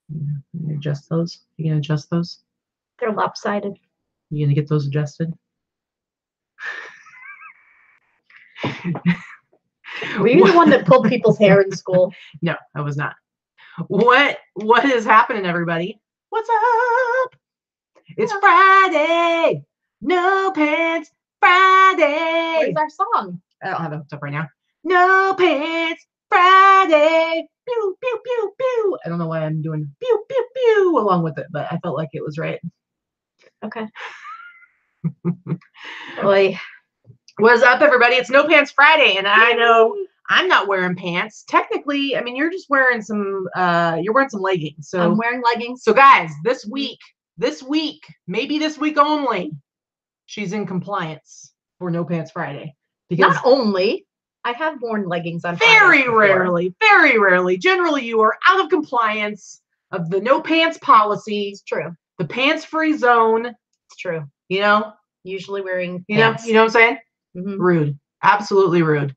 You adjust those? You gonna adjust those? They're lopsided. You gonna get those adjusted? Were you the one that pulled people's hair in school? No, I was not. What is happening, everybody? What's up? It's Friday. No Pants Friday. Where's our song? I don't have it hooked up right now. No Pants Friday. Pew, pew, pew, pew. I don't know why I'm doing pew, pew, pew along with it, but I felt like it was right. Okay. Boy. What's up, everybody? It's No Pants Friday, and I know I'm not wearing pants. Technically, I mean, you're just wearing some, you're wearing some leggings. So I'm wearing leggings. So guys, this week, maybe this week only, she's in compliance for No Pants Friday. Because not only, I have worn leggings on very rarely. Generally, you are out of compliance of the no pants policy. It's true. The pants-free zone. It's true. You know? Usually wearing pants. You know what I'm saying? Mm-hmm. Rude. Absolutely rude.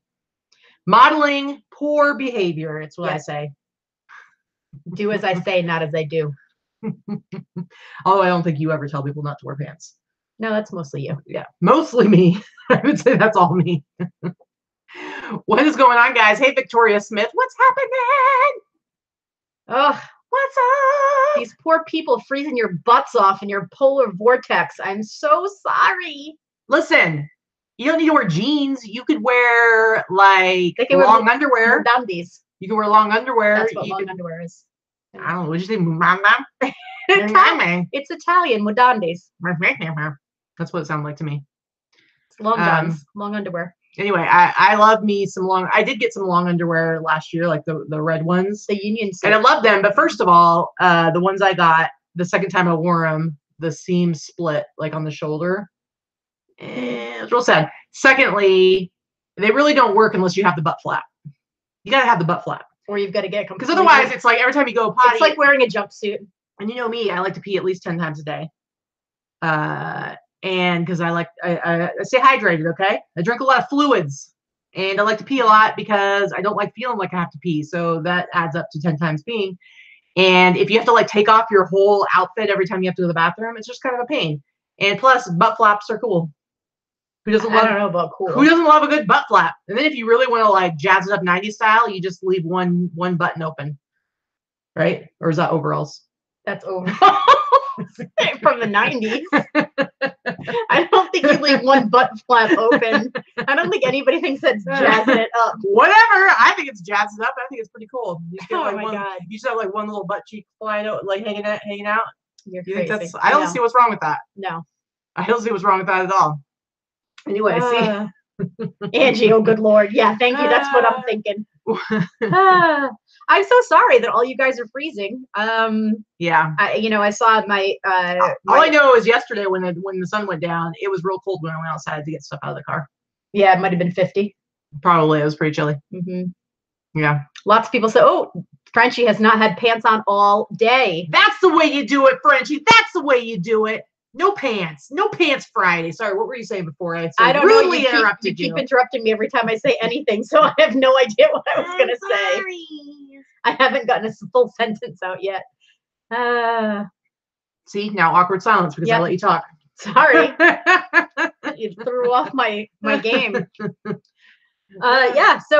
Modeling poor behavior. It's what I say. Do as I say, not as I do. Although I don't think you ever tell people not to wear pants. No, that's mostly you. Yeah, mostly me. I would say that's all me. What is going on, guys? Hey, Victoria Smith. What's happening? Ugh. What's up? These poor people freezing your butts off in your polar vortex. I'm so sorry. Listen, you don't need to wear jeans. You could wear like long underwear. Mudandis. You can wear long underwear. That's what long underwear is. I don't know. Would you say mama? It's Italian, mudandis. That's what it sounded like to me. It's long johns, long underwear. Anyway, I love me some long. I did get some long underwear last year, like the red ones, the union suit. And I love them. But first of all, the ones I got the second time I wore them, the seam split like on the shoulder. It's real sad. Secondly, they really don't work unless you have the butt flap. You gotta have the butt flap, or you've got to get it because otherwise, it's like every time you go potty, it's like wearing a jumpsuit. And you know me, I like to pee at least 10 times a day. And because I stay hydrated, okay? I drink a lot of fluids, and I like to pee a lot because I don't like feeling like I have to pee. So that adds up to 10 times peeing. And if you have to like take off your whole outfit every time you have to go to the bathroom, it's just kind of a pain. And plus, butt flaps are cool. I don't know about cool. Who doesn't love a good butt flap? And then if you really want to like jazz it up 90s style, you just leave one button open, right? Or is that overalls? That's overalls. From the 90s. I don't think you leave one butt flap open. I don't think anybody thinks that's jazzing it up. Whatever. I think it's jazzing up. I think it's pretty cool. You just get, oh my god! You just have like one little butt cheek flying out, like hanging out. You're crazy. I don't see what's wrong with that. No. I don't see what's wrong with that at all. Anyway, see. Angie, oh good Lord. Yeah, thank you. That's what I'm thinking. I'm so sorry that all you guys are freezing. Yeah. I saw my all I know is yesterday when the sun went down, it was real cold when I went outside to get stuff out of the car. Yeah, it might have been 50. Probably. It was pretty chilly. Mm-hmm. Yeah. Lots of people say, "Oh, Frenchie has not had pants on all day." That's the way you do it, Frenchie. That's the way you do it. No pants. No pants Friday. Sorry, what were you saying before? I don't know. You keep interrupting me every time I say anything, so I have no idea what I was going to say. I haven't gotten a full sentence out yet. See, now awkward silence because I let you talk. Sorry. You threw off my game. My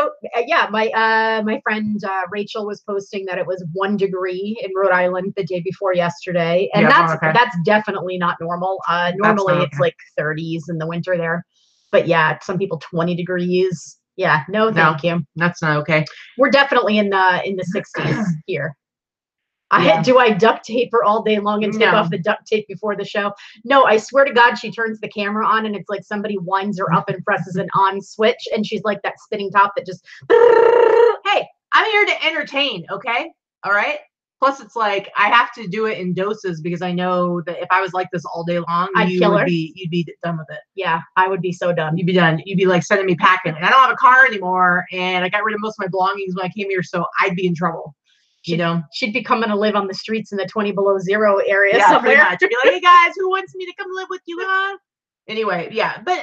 friend Rachel was posting that it was 1 degree in Rhode Island the day before yesterday, and that's definitely not normal. Normally it's like 30s in the winter there, but yeah, some people 20 degrees. Yeah, no, thank you. That's not okay. We're definitely in the 60s here. Do I duct tape her all day long and take off the duct tape before the show? No, I swear to God, she turns the camera on and it's like somebody winds her up and presses an on switch, and she's like that spinning top that just. Hey, I'm here to entertain, okay? All right. Plus, it's like I have to do it in doses because I know that if I was like this all day long, you'd be done with it. Yeah, I would be so done. You'd be done. You'd be like sending me packing, and I don't have a car anymore, and I got rid of most of my belongings when I came here, so I'd be in trouble. She'd be coming to live on the streets in the 20 below zero area somewhere. Pretty much. I'd be like, "Hey guys, who wants me to come live with you, huh? Anyway, yeah, but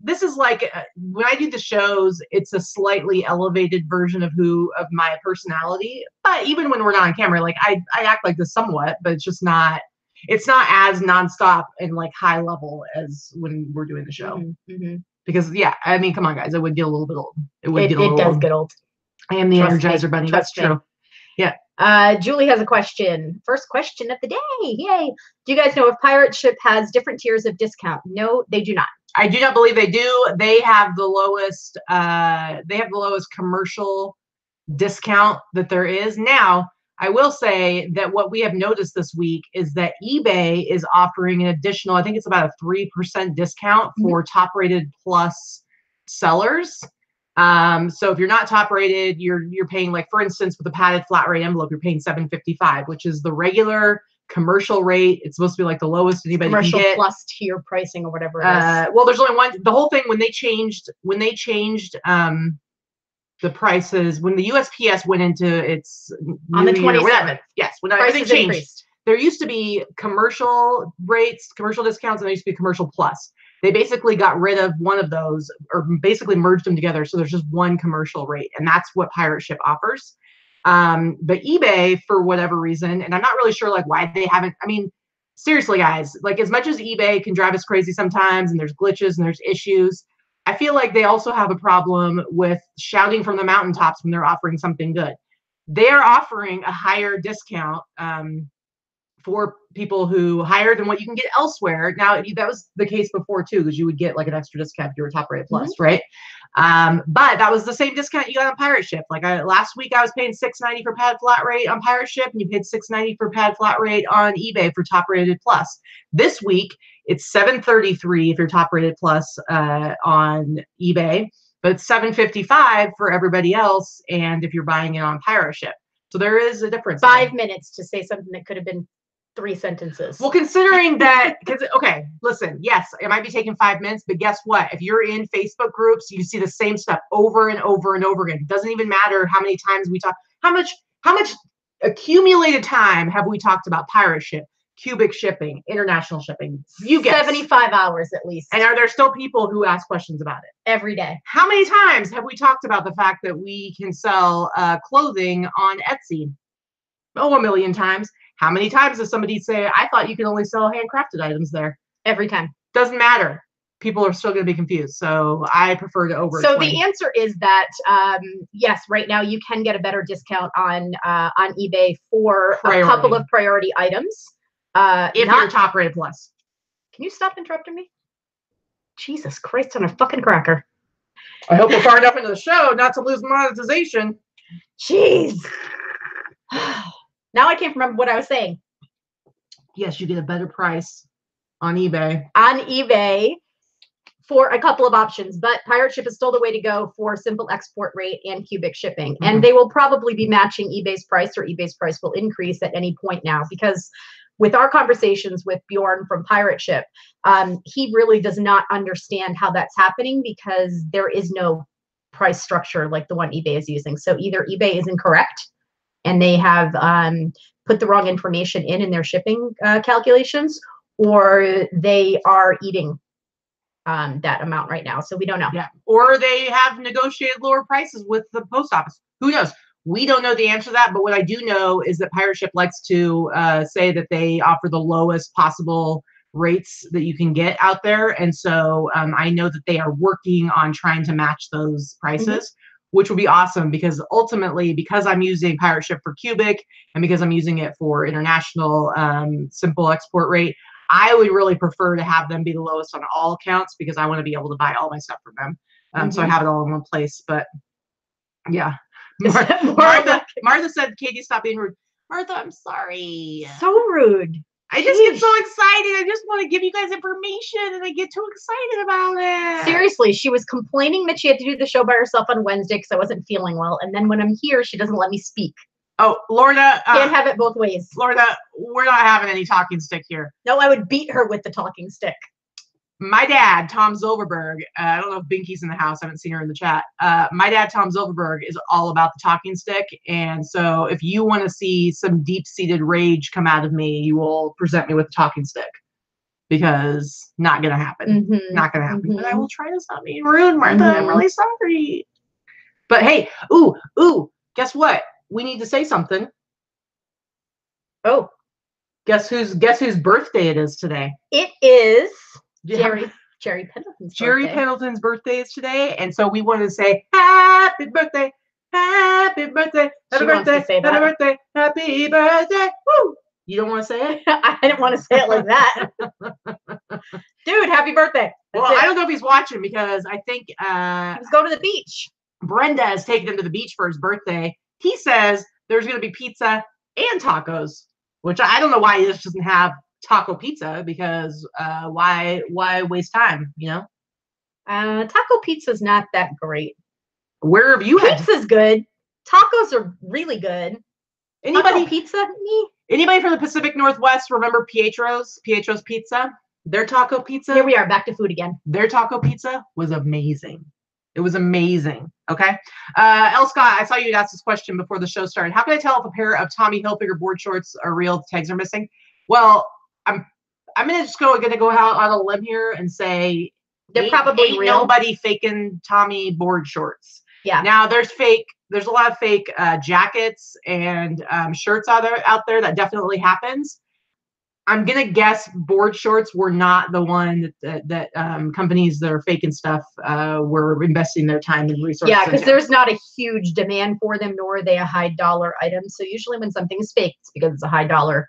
this is like when I do the shows, it's a slightly elevated version of my personality. But even when we're not on camera, like I act like this somewhat, but it's not as nonstop and like high level as when we're doing the show. Because yeah, I mean, come on, guys, it would get a little bit old. It does get old. I am the Energizer Bunny. That's true. Yeah. Julie has a question. First question of the day. Yay. Do you guys know if Pirate Ship has different tiers of discount? No, they do not. I do not believe they do. They have the lowest commercial discount that there is. Now, I will say that what we have noticed this week is that eBay is offering an additional, I think it's about a 3% discount for top rated plus sellers. So if you're not top rated, you're paying, like, for instance, with the padded flat rate envelope, you're paying $7.55, which is the regular commercial rate. It's supposed to be like the lowest anybody can get. Commercial plus tier pricing or whatever it is. Well, there's only one. The whole thing when they changed the prices, when the USPS went into its on the 27th. Yes, when everything changed. Increased. There used to be commercial rates, commercial discounts, and there used to be commercial plus. They basically got rid of one of those, or basically merged them together. So there's just one commercial rate, and that's what Pirate Ship offers. But eBay, for whatever reason, and I'm not really sure like why they haven't. I mean, seriously, guys, like as much as eBay can drive us crazy sometimes, and there's glitches and there's issues, I feel like they also have a problem with shouting from the mountaintops when they're offering something good. They are offering a higher discount for people who higher than what you can get elsewhere. Now, that was the case before too, because you would get like an extra discount if you were top rated plus, right? But that was the same discount you got on Pirate Ship. Like last week, I was paying $6.90 for pad flat rate on Pirate Ship, and you paid $6.90 for pad flat rate on eBay for top rated plus. This week, it's $7.33 if you're top rated plus on eBay, but it's $7.55 for everybody else, and if you're buying it on Pirate Ship. So there is a difference. 5 minutes to say something that could have been 3 sentences. Well, considering that, because, okay, listen, yes, it might be taking 5 minutes, but guess what? If you're in Facebook groups, you see the same stuff over and over and over again. It doesn't even matter how many times we talk. How much accumulated time have we talked about Pirate Ship, cubic shipping, international shipping? You guess. 75 hours at least. And are there still people who ask questions about it? Every day. How many times have we talked about the fact that we can sell clothing on Etsy? Oh, 1 million times. How many times does somebody say, I thought you could only sell handcrafted items there? Every time. Doesn't matter. People are still going to be confused. So I prefer to over-explain. So the answer is that, yes, right now you can get a better discount on eBay for a couple of priority items. If you're top rated plus. Can you stop interrupting me? Jesus Christ on a fucking cracker. I hope we're far enough into the show not to lose monetization. Jeez. Now I can't remember what I was saying. Yes, you get a better price on eBay. On eBay for a couple of options, but Pirate Ship is still the way to go for simple export rate and cubic shipping. And they will probably be matching eBay's price, or eBay's price will increase at any point now, because with our conversations with Bjorn from Pirate Ship, he really does not understand how that's happening, because there is no price structure like the one eBay is using. So either eBay is incorrect and they have put the wrong information in their shipping calculations, or they are eating that amount right now. So we don't know. Yeah. Or they have negotiated lower prices with the post office. Who knows? We don't know the answer to that. But what I do know is that Pirate Ship likes to say that they offer the lowest possible rates that you can get out there. And so I know that they are working on trying to match those prices, which would be awesome, because ultimately, because I'm using Pirate Ship for cubic and because I'm using it for international simple export rate, I would really prefer to have them be the lowest on all accounts, because I want to be able to buy all my stuff from them. So I have it all in one place. But yeah. Martha said, Katie, stop being rude. Martha, I'm sorry. So rude. I just get so excited. I just want to give you guys information, and I get too excited about it. Seriously, she was complaining that she had to do the show by herself on Wednesday because I wasn't feeling well. And then when I'm here, she doesn't let me speak. Oh, Lorna. Can't have it both ways. Lorna, we're not having any talking stick here. No, I would beat her with the talking stick. My dad, Tom Zilverberg, I don't know if Binky's in the house. I haven't seen her in the chat. My dad, Tom Zilverberg, is all about the talking stick. And so if you want to see some deep-seated rage come out of me, you will present me with a talking stick. because not gonna happen. Not gonna happen. But I will try to stop being rude, Martha. I'm really sorry. But hey, ooh, guess what? We need to say something. Oh. Guess whose birthday it is today? It is Jerry Pendleton's Jerry Pendleton's birthday is today, and so we wanted to say happy birthday, happy birthday, happy birthday, happy birthday, happy birthday. Woo! You don't want to say it? I didn't want to say it like that. Dude, happy birthday. I don't know if he's watching because I think let's go to the beach. Brenda has taken him to the beach for his birthday. He says there's going to be pizza and tacos, which I don't know why he just doesn't have taco pizza, because why waste time, you know? Taco pizza's not that great. Where have you had pizza's good? Tacos are really good. Taco pizza? Anybody from the Pacific Northwest remember Pietro's Pizza? Their taco pizza? Here we are, back to food again. Their taco pizza was amazing. It was amazing. Okay. L. Scott, I saw you ask this question before the show started. How can I tell if a pair of Tommy Hilfiger board shorts are real, the tags are missing? Well, I'm gonna go out on a limb here and say they're probably real. Nobody faking Tommy board shorts. Yeah. Now there's a lot of fake jackets and shirts out there. That definitely happens. I'm gonna guess board shorts were not the one that companies that are faking stuff were investing their time and resources. Yeah, because there's not a huge demand for them, nor are they a high dollar item. So usually when something is fake, it's because it's a high dollar,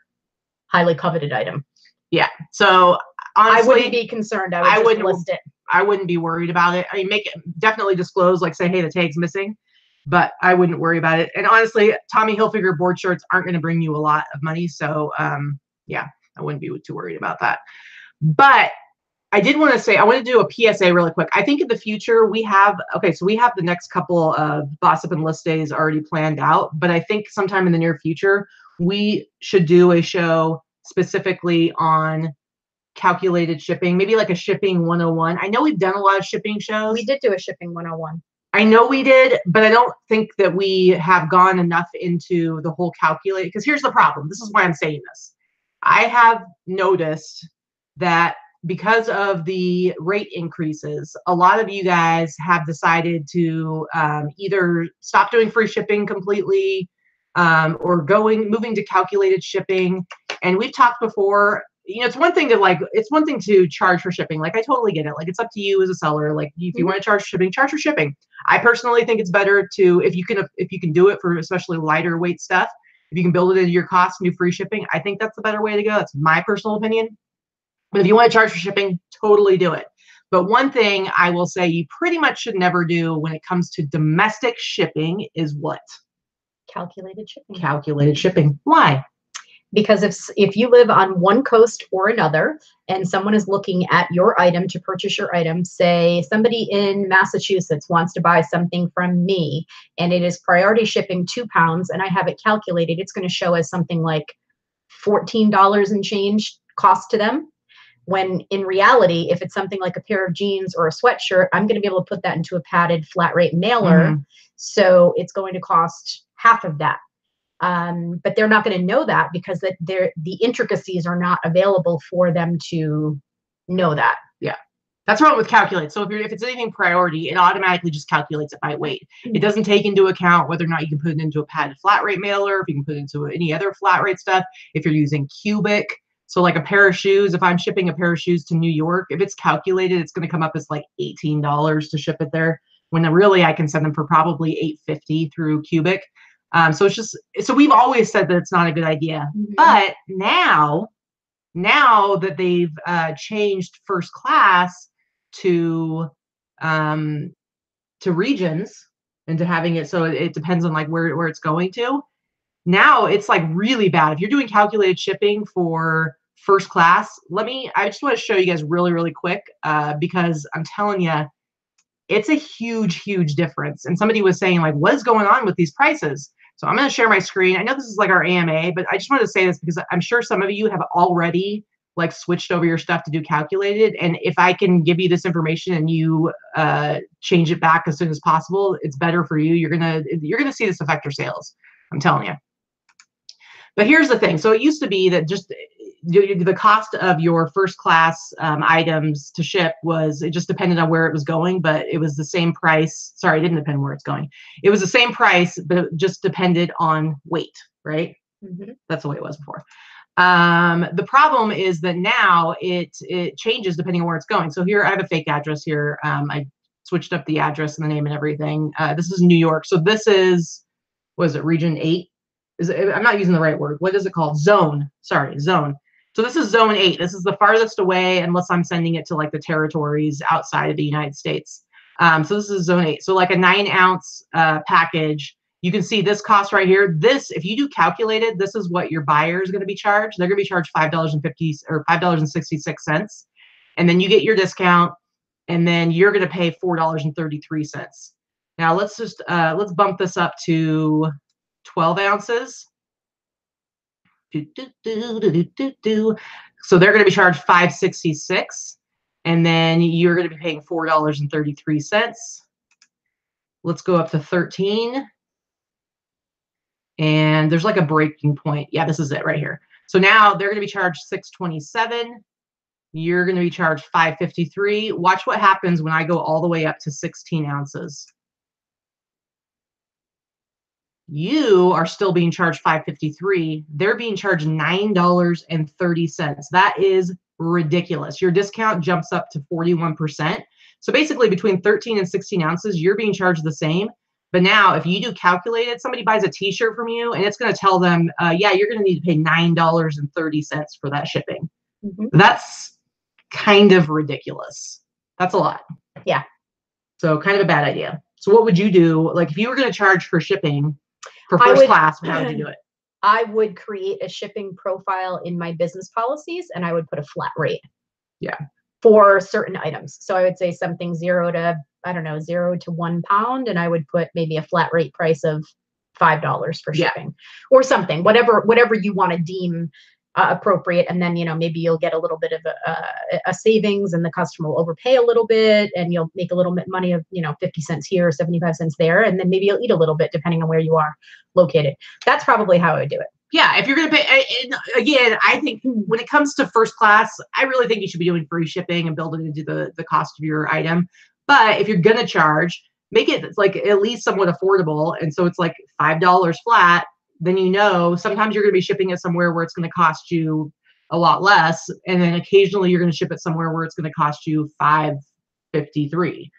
highly coveted item. Yeah. So honestly, I wouldn't be concerned. I would just list it. I wouldn't be worried about it. I mean, definitely disclose, like say, hey, the tag's missing, but I wouldn't worry about it. And honestly, Tommy Hilfiger board shorts aren't going to bring you a lot of money. So yeah, I wouldn't be too worried about that. But I did want to say, I want to do a PSA really quick. I think in the future we have the next couple of Boss Up and List days already planned out, but I think sometime in the near future, we should do a show specifically on calculated shipping, maybe like a shipping 101. I know we've done a lot of shipping shows. We did do a shipping 101. I know we did, but I don't think that we have gone enough into the whole calculate, because here's the problem. This is why I'm saying this. I have noticed that because of the rate increases, a lot of you guys have decided to either stop doing free shipping completely or moving to calculated shipping. And we've talked before, you know, it's one thing to charge for shipping. Like, I totally get it. Like, it's up to you as a seller. Like, if you want to charge for shipping. I personally think it's better to, if you can do it for especially lighter weight stuff, if you can build it into your cost and do free shipping, I think that's the better way to go. That's my personal opinion. But if you want to charge for shipping, totally do it. But one thing I will say you pretty much should never do when it comes to domestic shipping is what? Calculated shipping. Calculated shipping. Why? Because if you live on one coast or another and someone is looking at your item to purchase your item, say somebody in Massachusetts wants to buy something from me and it is priority shipping £2 and I have it calculated, it's going to show as something like $14 and change cost to them. When in reality, if it's something like a pair of jeans or a sweatshirt, I'm going to be able to put that into a padded flat rate mailer. So it's going to cost half of that. But they're not going to know that because the intricacies are not available for them to know that. Yeah. That's wrong with calculate. So if it's anything priority, it automatically just calculates it by weight. It doesn't take into account whether or not you can put it into a padded flat rate mailer, if you can put it into any other flat rate stuff, if you're using cubic. So like a pair of shoes, if I'm shipping a pair of shoes to New York, if it's calculated, it's going to come up as like $18 to ship it there, when really I can send them for probably $8.50 through cubic. So we've always said that it's not a good idea. But now that they've changed first class to regions and to having it so it depends on like where it's going to. Now it's like really bad. If you're doing calculated shipping for first class, I just want to show you guys really, really quick because I'm telling you, it's a huge, huge difference. And somebody was saying like, what is going on with these prices? So I'm going to share my screen. I know this is like our AMA, but I just wanted to say this because I'm sure some of you have already like switched over your stuff to do calculated. And if I can give you this information and you change it back as soon as possible, it's better for you. You're gonna see this affect your sales. I'm telling you. But here's the thing. So it used to be that just the cost of your first class items to ship it just depended on where it was going, but it was the same price. Sorry, it didn't depend on where it's going. It was the same price, but it just depended on weight, right? That's the way it was before. The problem is that now it changes depending on where it's going. So here I have a fake address here. I switched up the address and the name and everything. This is New York. So this is, what is it, region 8? I'm not using the right word. What is it called? Zone. Sorry, zone. So this is zone 8. This is the farthest away unless I'm sending it to like the territories outside of the United States. So this is zone 8. So like a 9-ounce package, you can see this cost right here. This, if you do calculated, this is what your buyer is going to be charged. They're going to be charged $5.50 or $5.66. And then you get your discount, and then you're going to pay $4.33. Now let's just let's bump this up to 12 ounces. So they're going to be charged $5.66, and then you're going to be paying $4.33. Let's go up to 13. And there's like a breaking point. Yeah, this is it right here. So now they're going to be charged $6.27. You're going to be charged $5.53. Watch what happens when I go all the way up to 16 ounces. You are still being charged $5.53. They're being charged $9.30. That is ridiculous. Your discount jumps up to 41%. So basically between 13 and 16 ounces, you're being charged the same. But now if you do calculate it, somebody buys a t-shirt from you and it's going to tell them, yeah, you're going to need to pay $9.30 for that shipping. That's kind of ridiculous. That's a lot. Yeah. So kind of a bad idea. So what would you do? Like if you were going to charge for shipping for first class, how would you do it? I would create a shipping profile in my business policies and I would put a flat rate. Yeah. For certain items. So I would say something 0 to, I don't know, 0 to £1, and I would put maybe a flat rate price of $5 for shipping, or something, whatever you want to deem appropriate. And then, you know, maybe you'll get a little bit of a savings, and the customer will overpay a little bit, and you'll make a little bit money of, you know, 50 cents here, 75 cents there, and then maybe you'll eat a little bit depending on where you are located. That's probably how I would do it. Yeah, if you're going to pay, and again, I think when it comes to first class, I really think you should be doing free shipping and build it into the cost of your item. But if you're going to charge, make it like at least somewhat affordable. And so it's like $5 flat. Then, you know, sometimes you're going to be shipping it somewhere where it's going to cost you a lot less. And then occasionally you're going to ship it somewhere where it's going to cost you $5.53.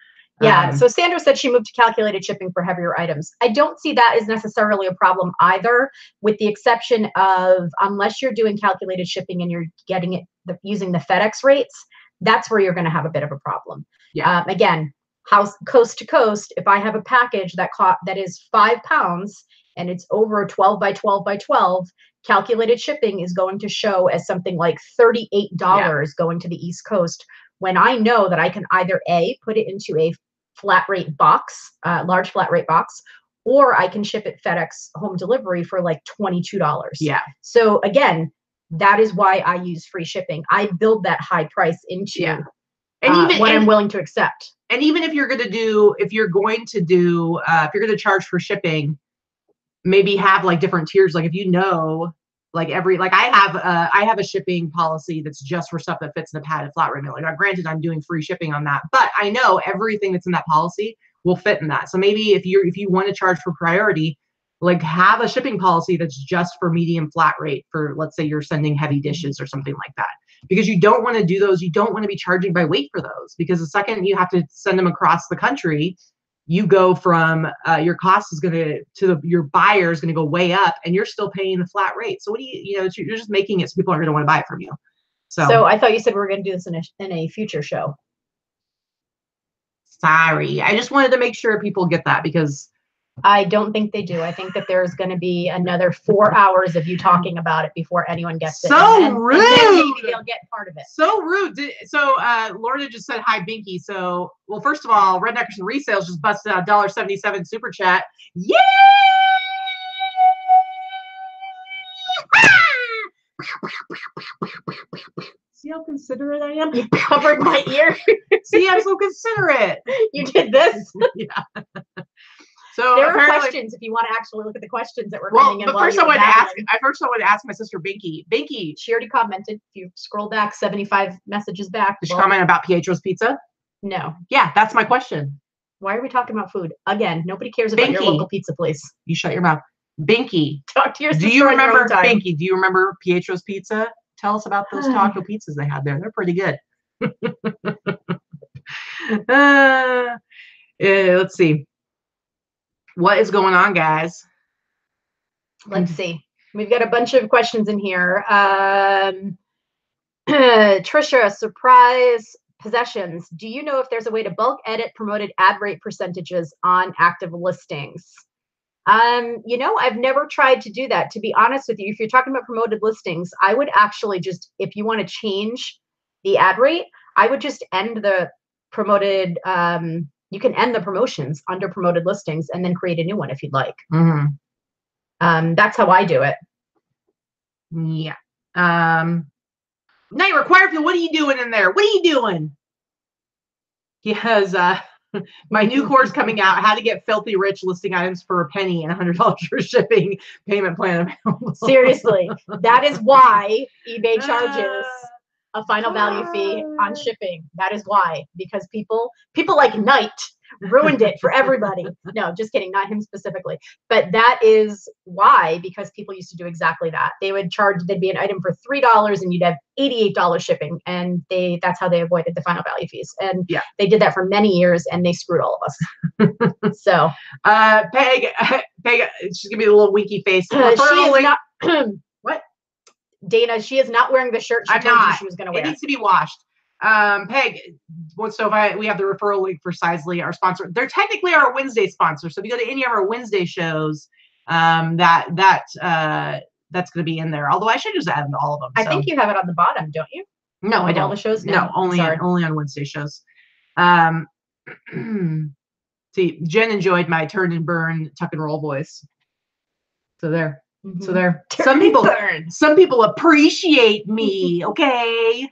Yeah. So Sandra said she moved to calculated shipping for heavier items. I don't see that as necessarily a problem either, with the exception of unless you're doing calculated shipping and you're getting it using the FedEx rates, that's where you're going to have a bit of a problem. Yeah. Again, coast to coast, if I have a package that is 5 pounds and it's over 12 by 12 by 12, calculated shipping is going to show as something like $38 going to the East Coast, when I know that I can either A, put it into a flat rate box, large flat rate box, or I can ship it FedEx home delivery for like $22. Yeah. So again, that is why I use free shipping. I build that high price into what I'm willing to accept. And even if you're going to charge for shipping, maybe have like different tiers. Like if you know, like I have a shipping policy that's just for stuff that fits in the padded flat rate mailer. Now, granted, I'm doing free shipping on that, but I know everything that's in that policy will fit in that. So maybe if you want to charge for priority, like have a shipping policy that's just for medium flat rate for, let's say you're sending heavy dishes or something like that, because you don't want to do those. You don't want to be charging by weight for those, because the second you have to send them across the country, you go from your cost is going to your buyer is going to go way up, and you're still paying the flat rate. So what do you're just making it so people aren't going to want to buy it from you. So I thought you said we were going to do this in a future show. Sorry, I just wanted to make sure people get that, because I don't think they do. I think that there's going to be another 4 hours of you talking about it before anyone gets it. So rude. And then maybe they'll get part of it. So rude. So Lorna just said hi, Binky. So, well, first of all, Redneckers and Resales just busted out $1.77 super chat. Yay! See how considerate I am? You covered my ear. See, I'm so considerate. You did this? Yeah. So there are questions if you want to actually look at the questions that were coming in. But first I want to ask my sister Binky. Binky. She already commented. If you scroll back 75 messages back. Did she comment about Pietro's Pizza? No. Yeah, that's my question. Why are we talking about food? Again, nobody cares about your local pizza place. You shut your mouth. Binky. Talk to your sister. Do you remember Binky? Do you remember Pietro's Pizza? Tell us about those taco pizzas they had there. They're pretty good. Let's see. What is going on, guys? Let's see. We've got a bunch of questions in here. Trisha, surprise possessions. Do you know if there's a way to bulk edit promoted ad rate percentages on active listings? You know, I've never tried to do that. To be honest with you, if you're talking about promoted listings, I would actually just, if you want to change the ad rate, I would just end the promoted, you can end the promotions under promoted listings and then create a new one if you'd like. That's how I do it. Yeah. Now you're required for, what are you doing in there? What are you doing? Because my new course coming out, how to get filthy rich listing items for a penny and $100 for shipping payment plan available. Seriously, that is why eBay charges a final value fee on shipping. That is why, because people like Knight ruined it for everybody. No, just kidding, not him specifically. But that is why, because people used to do exactly that. They would charge, there'd be an item for $3 and you'd have $88 shipping. And that's how they avoided the final value fees. And yeah, they did that for many years and they screwed all of us. So Peg, she's gonna be a little winky face. She is not what? Dana, she is not wearing the shirt she told you she was gonna wear. It needs to be washed. Peg, we have the referral link for Sizely, our sponsor. They're technically our Wednesday sponsor. So if you go to any of our Wednesday shows, that's going to be in there. Although I should just add them to all of them. I think you have it on the bottom, don't you? No, I don't. All the shows? No, only on Wednesday shows. See, Jen enjoyed my turn and burn tuck and roll voice. So there. Mm-hmm. So there. Some people appreciate me. Okay.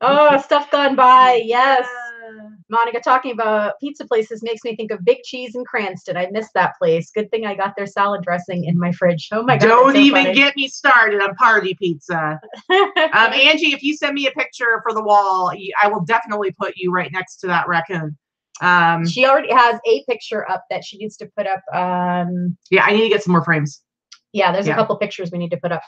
Oh, stuff gone by. Yes. Monica talking about pizza places makes me think of Big Cheese in Cranston. I miss that place. Good thing I got their salad dressing in my fridge. Oh my God. Don't even get me started on party pizza. Angie, if you send me a picture for the wall, I will definitely put you right next to that raccoon. She already has a picture up that she needs to put up. Yeah, I need to get some more frames. Yeah, there's a couple pictures we need to put up.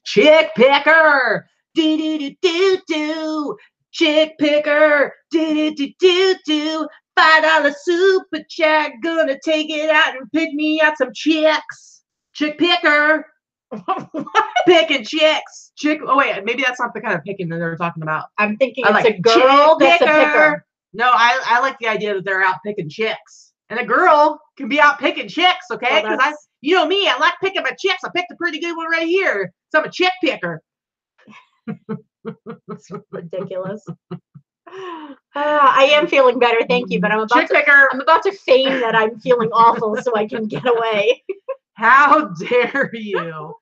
Chick picker. Do do do do do, chick picker. Do do do do do, $5 super chat. Gonna take it out and pick me out some chicks. Chick picker. Picking chicks. Oh wait, maybe that's not the kind of picking that they're talking about. I'm thinking it's a girl that's a picker. No, I like the idea that they're out picking chicks, and a girl can be out picking chicks. Okay, because you know me, I like picking my chicks. I picked a pretty good one right here. So I'm a chick picker. It's ridiculous. I am feeling better, thank you, but I'm about to feign that I'm feeling awful so I can get away. How dare you?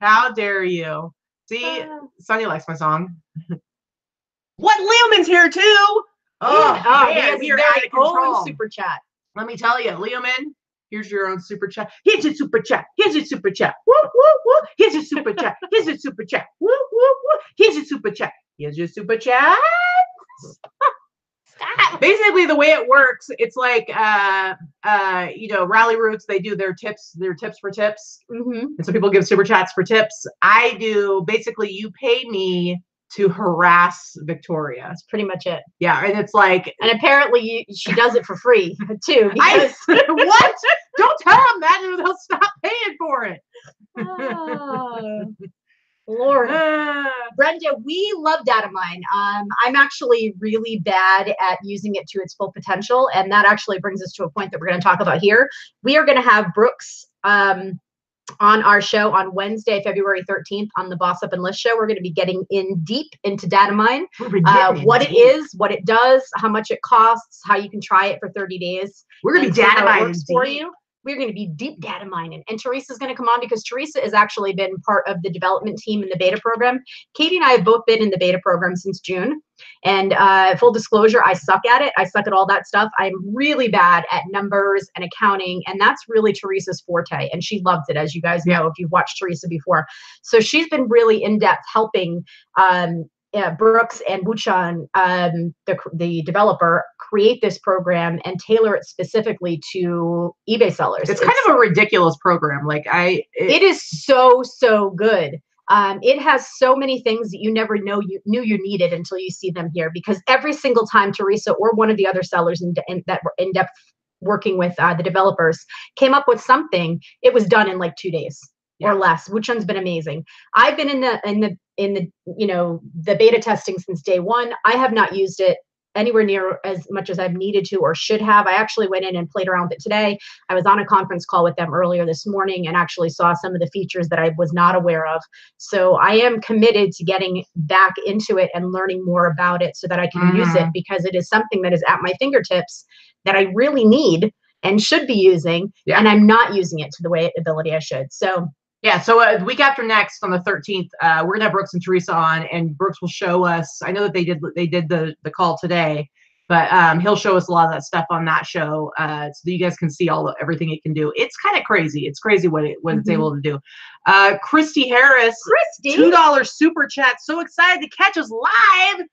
How dare you? See, Sonia likes my song. What, Leoman's here too? Man, we are out of control. Super chat. Let me tell you, Leoman. Here's your own super chat. Here's your super chat. Here's your super chat. Woo, woo, woo. Here's your super chat. Here's your super chat. Woo, woo, woo. Here's your super chat. Here's your super chat. Stop. Basically, the way it works, it's like, Rally Roots, they do their tips for tips. Mm-hmm. And so people give super chats for tips. I do, basically, you pay me to harass Victoria. That's pretty much it. Yeah, and it's like, and apparently she does it for free too. Because what? Don't tell them that, or they'll stop paying for it. Lord, Brenda, we love data mine. I'm actually really bad at using it to its full potential, and that actually brings us to a point that we're going to talk about here. We are going to have Brooks on our show on Wednesday, February 13th on the Boss Up and List show. We're going to be getting in deep into data mine, what it is, what it does, how much it costs, how you can try it for 30 days. We're going to be data mining for you. we're going to be deep data mining. And Teresa's going to come on because Teresa has actually been part of the development team in the beta program. Katie and I have both been in the beta program since June. And full disclosure, I suck at it. I suck at all that stuff. I'm really bad at numbers and accounting. And that's really Teresa's forte. And she loves it, as you guys know, if you've watched Teresa before. So she's been really in-depth helping Brooks and Wuchan, the developer, create this program and tailor it specifically to eBay sellers. It's kind of a ridiculous program. Like it is so good. It has so many things that you never knew you needed until you see them here, because every single time Teresa or one of the other sellers that were in depth working with the developers came up with something, it was done in like 2 days or less. Wuchan's been amazing. I've been in the the beta testing since day one. I have not used it anywhere near as much as I've needed to or should have. I actually went in and played around with it today. I was on a conference call with them earlier this morning and actually saw some of the features that I was not aware of. So I am committed to getting back into it and learning more about it so that I can use it, because it is something that is at my fingertips that I really need and should be using. And I'm not using it to the ability I should. So yeah, so the week after next, on the 13th, we're gonna have Brooks and Teresa on, and Brooks will show us. I know that they did the call today, but he'll show us a lot of that stuff on that show, so that you guys can see everything it can do. It's kind of crazy. It's crazy what it's able to do. Christy Harris, $2 super chat. So excited to catch us live.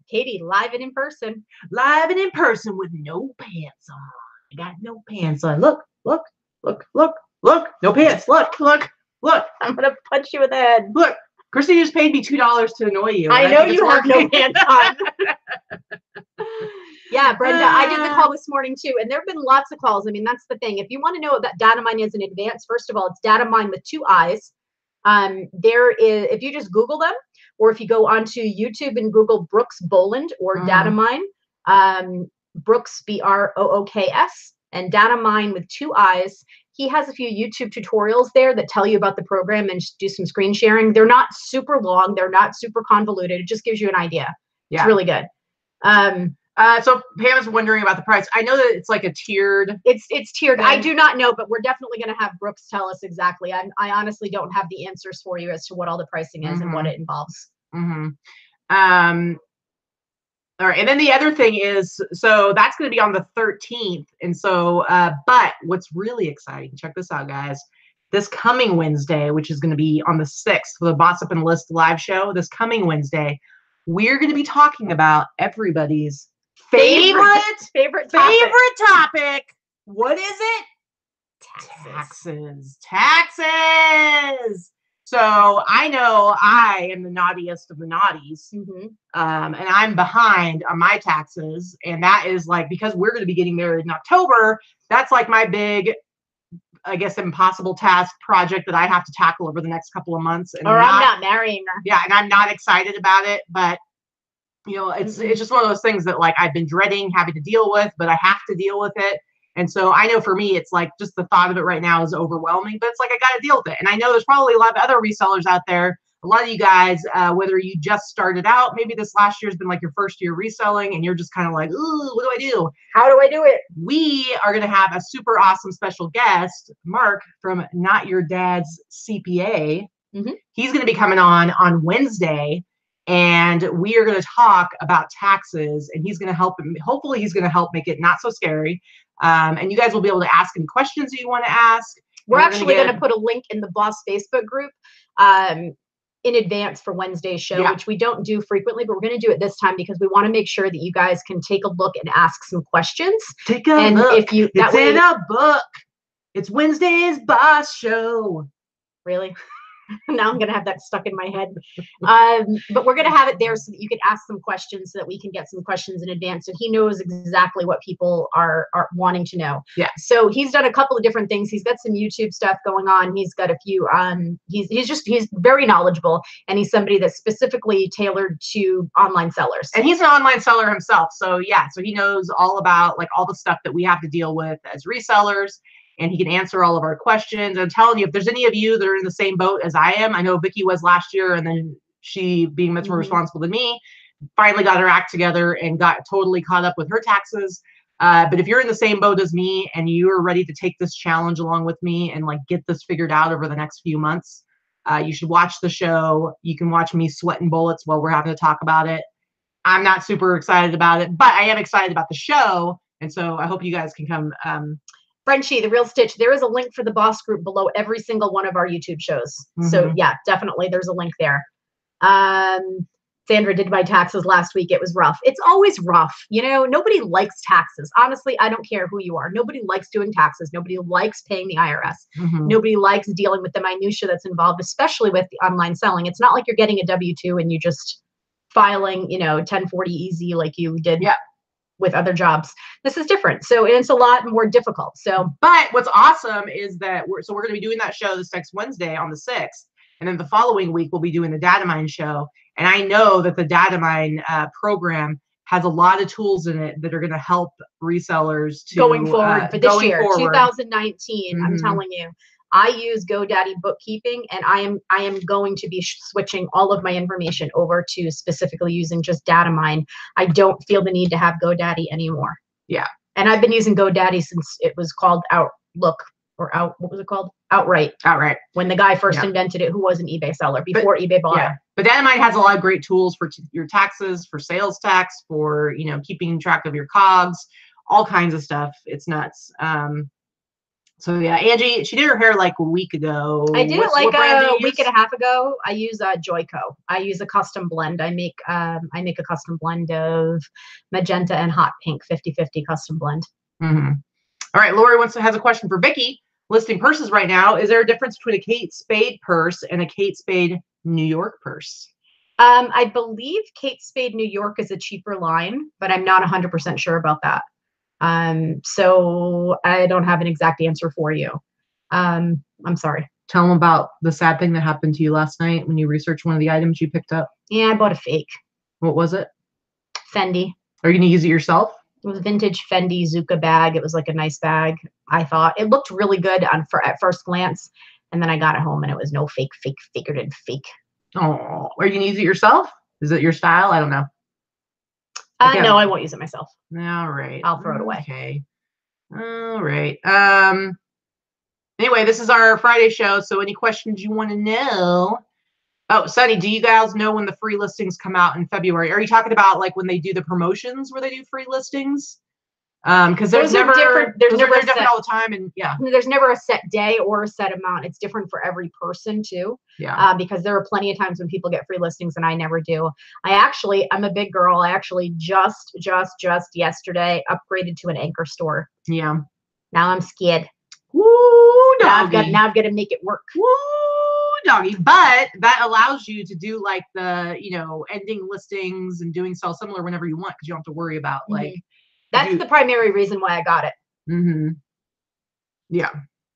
Katie, live and in person with no pants on. I got no pants on. Look. Look, no pants. Look. I'm going to punch you in the head. Look, Christy just paid me $2 to annoy you. I know you have no pants on. Yeah, Brenda, I did the call this morning too. And there have been lots of calls. I mean, that's the thing. If you want to know what that data mine is in advance, first of all, it's data mine with 2 eyes. If you just Google them, or if you go onto YouTube and Google Brooks Boland or data mine, Brooks, Brooks, and data mine with 2 eyes. He has a few YouTube tutorials there that tell you about the program and do some screen sharing. They're not super long. They're not super convoluted. It just gives you an idea. Yeah. It's really good. So Pam is wondering about the price. I know that it's like a tiered. It's tiered. Thing. I do not know, but we're definitely going to have Brooks tell us exactly. I honestly don't have the answers for you as to what all the pricing is and what it involves. All right, and then the other thing is, so that's going to be on the 13th, and so, but what's really exciting, check this out, guys. This coming Wednesday, which is going to be on the 6th for the Boss Up and List live show, this coming Wednesday, we're going to be talking about everybody's favorite topic. What is it? Taxes. So I know I am the naughtiest of the naughties, and I'm behind on my taxes. And that is like, because we're going to be getting married in October, that's like my big, I guess, impossible task project that I have to tackle over the next couple of months. And I'm not marrying her. Yeah, and I'm not excited about it, but it's just one of those things that like I've been dreading having to deal with, but I have to deal with it. And so I know for me, it's like just the thought of it right now is overwhelming, but it's like I got to deal with it. And I know there's probably a lot of other resellers out there. A lot of you guys, whether you just started out, maybe this last year has been like your first year reselling, and you're just kind of like, ooh, what do I do? How do I do it? We are going to have a super awesome special guest, Mark from Not Your Dad's CPA. He's going to be coming on Wednesday, and we are going to talk about taxes, and he's going to help. Hopefully he's going to help make it not so scary. And you guys will be able to ask him questions that you want to ask. We're actually going to put a link in the Boss Facebook group in advance for Wednesday's show, which we don't do frequently, but we're going to do it this time because we want to make sure that you guys can take a look and ask some questions. Take a look. It's in a book. It's Wednesday's Boss Show. Really? Now I'm going to have that stuck in my head. But we're going to have it there so that you can ask some questions, so that we can get some questions in advance. So he knows exactly what people are wanting to know. Yeah. So he's done a couple of different things. He's got some YouTube stuff going on. He's got a few, he's very knowledgeable, and he's somebody that's specifically tailored to online sellers. And he's an online seller himself. So yeah, so he knows all about like all the stuff that we have to deal with as resellers. And he can answer all of our questions. I'm telling you, if there's any of you that are in the same boat as I am, I know Vicky was last year, and then she, being much more responsible than me, finally got her act together and got totally caught up with her taxes. But if you're in the same boat as me and you're ready to take this challenge along with me and like get this figured out over the next few months, you should watch the show. You can watch me sweating bullets while we're having to talk about it. I'm not super excited about it, but I am excited about the show. And so I hope you guys can come. Frenchie, the Real Stitch, there is a link for the boss group below every single one of our YouTube shows. So yeah, definitely there's a link there. Sandra did my taxes last week. It was rough. It's always rough. You know, nobody likes taxes. Honestly, I don't care who you are. Nobody likes doing taxes. Nobody likes paying the IRS. Nobody likes dealing with the minutia that's involved, especially with the online selling. It's not like you're getting a W-2 and you just filing, you know, 1040 easy like you did with other jobs. This is different. So it's a lot more difficult. So, but what's awesome is that we're going to be doing that show this next Wednesday on the 6th. And then the following week, we'll be doing the Data Mine show. And I know that the Data Mine program has a lot of tools in it that are going to help resellers to going forward for this year, 2019. I'm telling you, I use GoDaddy bookkeeping, and I am going to be switching all of my information over to specifically using just Data Mine. I don't feel the need to have GoDaddy anymore. Yeah. And I've been using GoDaddy since it was called Outlook. Or what was it called? Outright. When the guy first invented it, who was an eBay seller before eBay bought it. But Data Mine has a lot of great tools for your taxes, for sales tax, for, you know, keeping track of your COGS, all kinds of stuff. It's nuts. So yeah, Angie, she did her hair like a week ago. I did it like a week and a half ago. I use Joico. I use a custom blend. I make a custom blend of magenta and hot pink, 50-50 custom blend. All right, Lori has a question for Vicki. Listing purses right now. Is there a difference between a Kate Spade purse and a Kate Spade New York purse? I believe Kate Spade New York is a cheaper line, but I'm not 100% sure about that. So I don't have an exact answer for you. I'm sorry. Tell them about the sad thing that happened to you last night when you researched one of the items you picked up. Yeah, I bought a fake. What was it? Fendi. Are you going to use it yourself? It was a vintage Fendi Zucca bag. It was like a nice bag. I thought it looked really good at first glance. And then I got it home and it was no fake. Oh, are you going to use it yourself? Is it your style? I don't know. No, I won't use it myself. All right. I'll throw it away. Okay. All right. Anyway, this is our Friday show. So any questions you want to know? Oh, Sunny, do you guys know when the free listings come out in February? Are you talking about like when they do the promotions where they do free listings? Because there's never different all the time, and there's never a set day or a set amount. It's different for every person too. Yeah. Because there are plenty of times when people get free listings and I never do. I'm a big girl. I actually just yesterday upgraded to an anchor store. Yeah. Now I'm scared. Woo, doggy. Now I've got to make it work. Woo, doggy. But that allows you to do like the, you know, ending listings and doing sell similar whenever you want, because you don't have to worry about like. That's the primary reason why I got it. Yeah.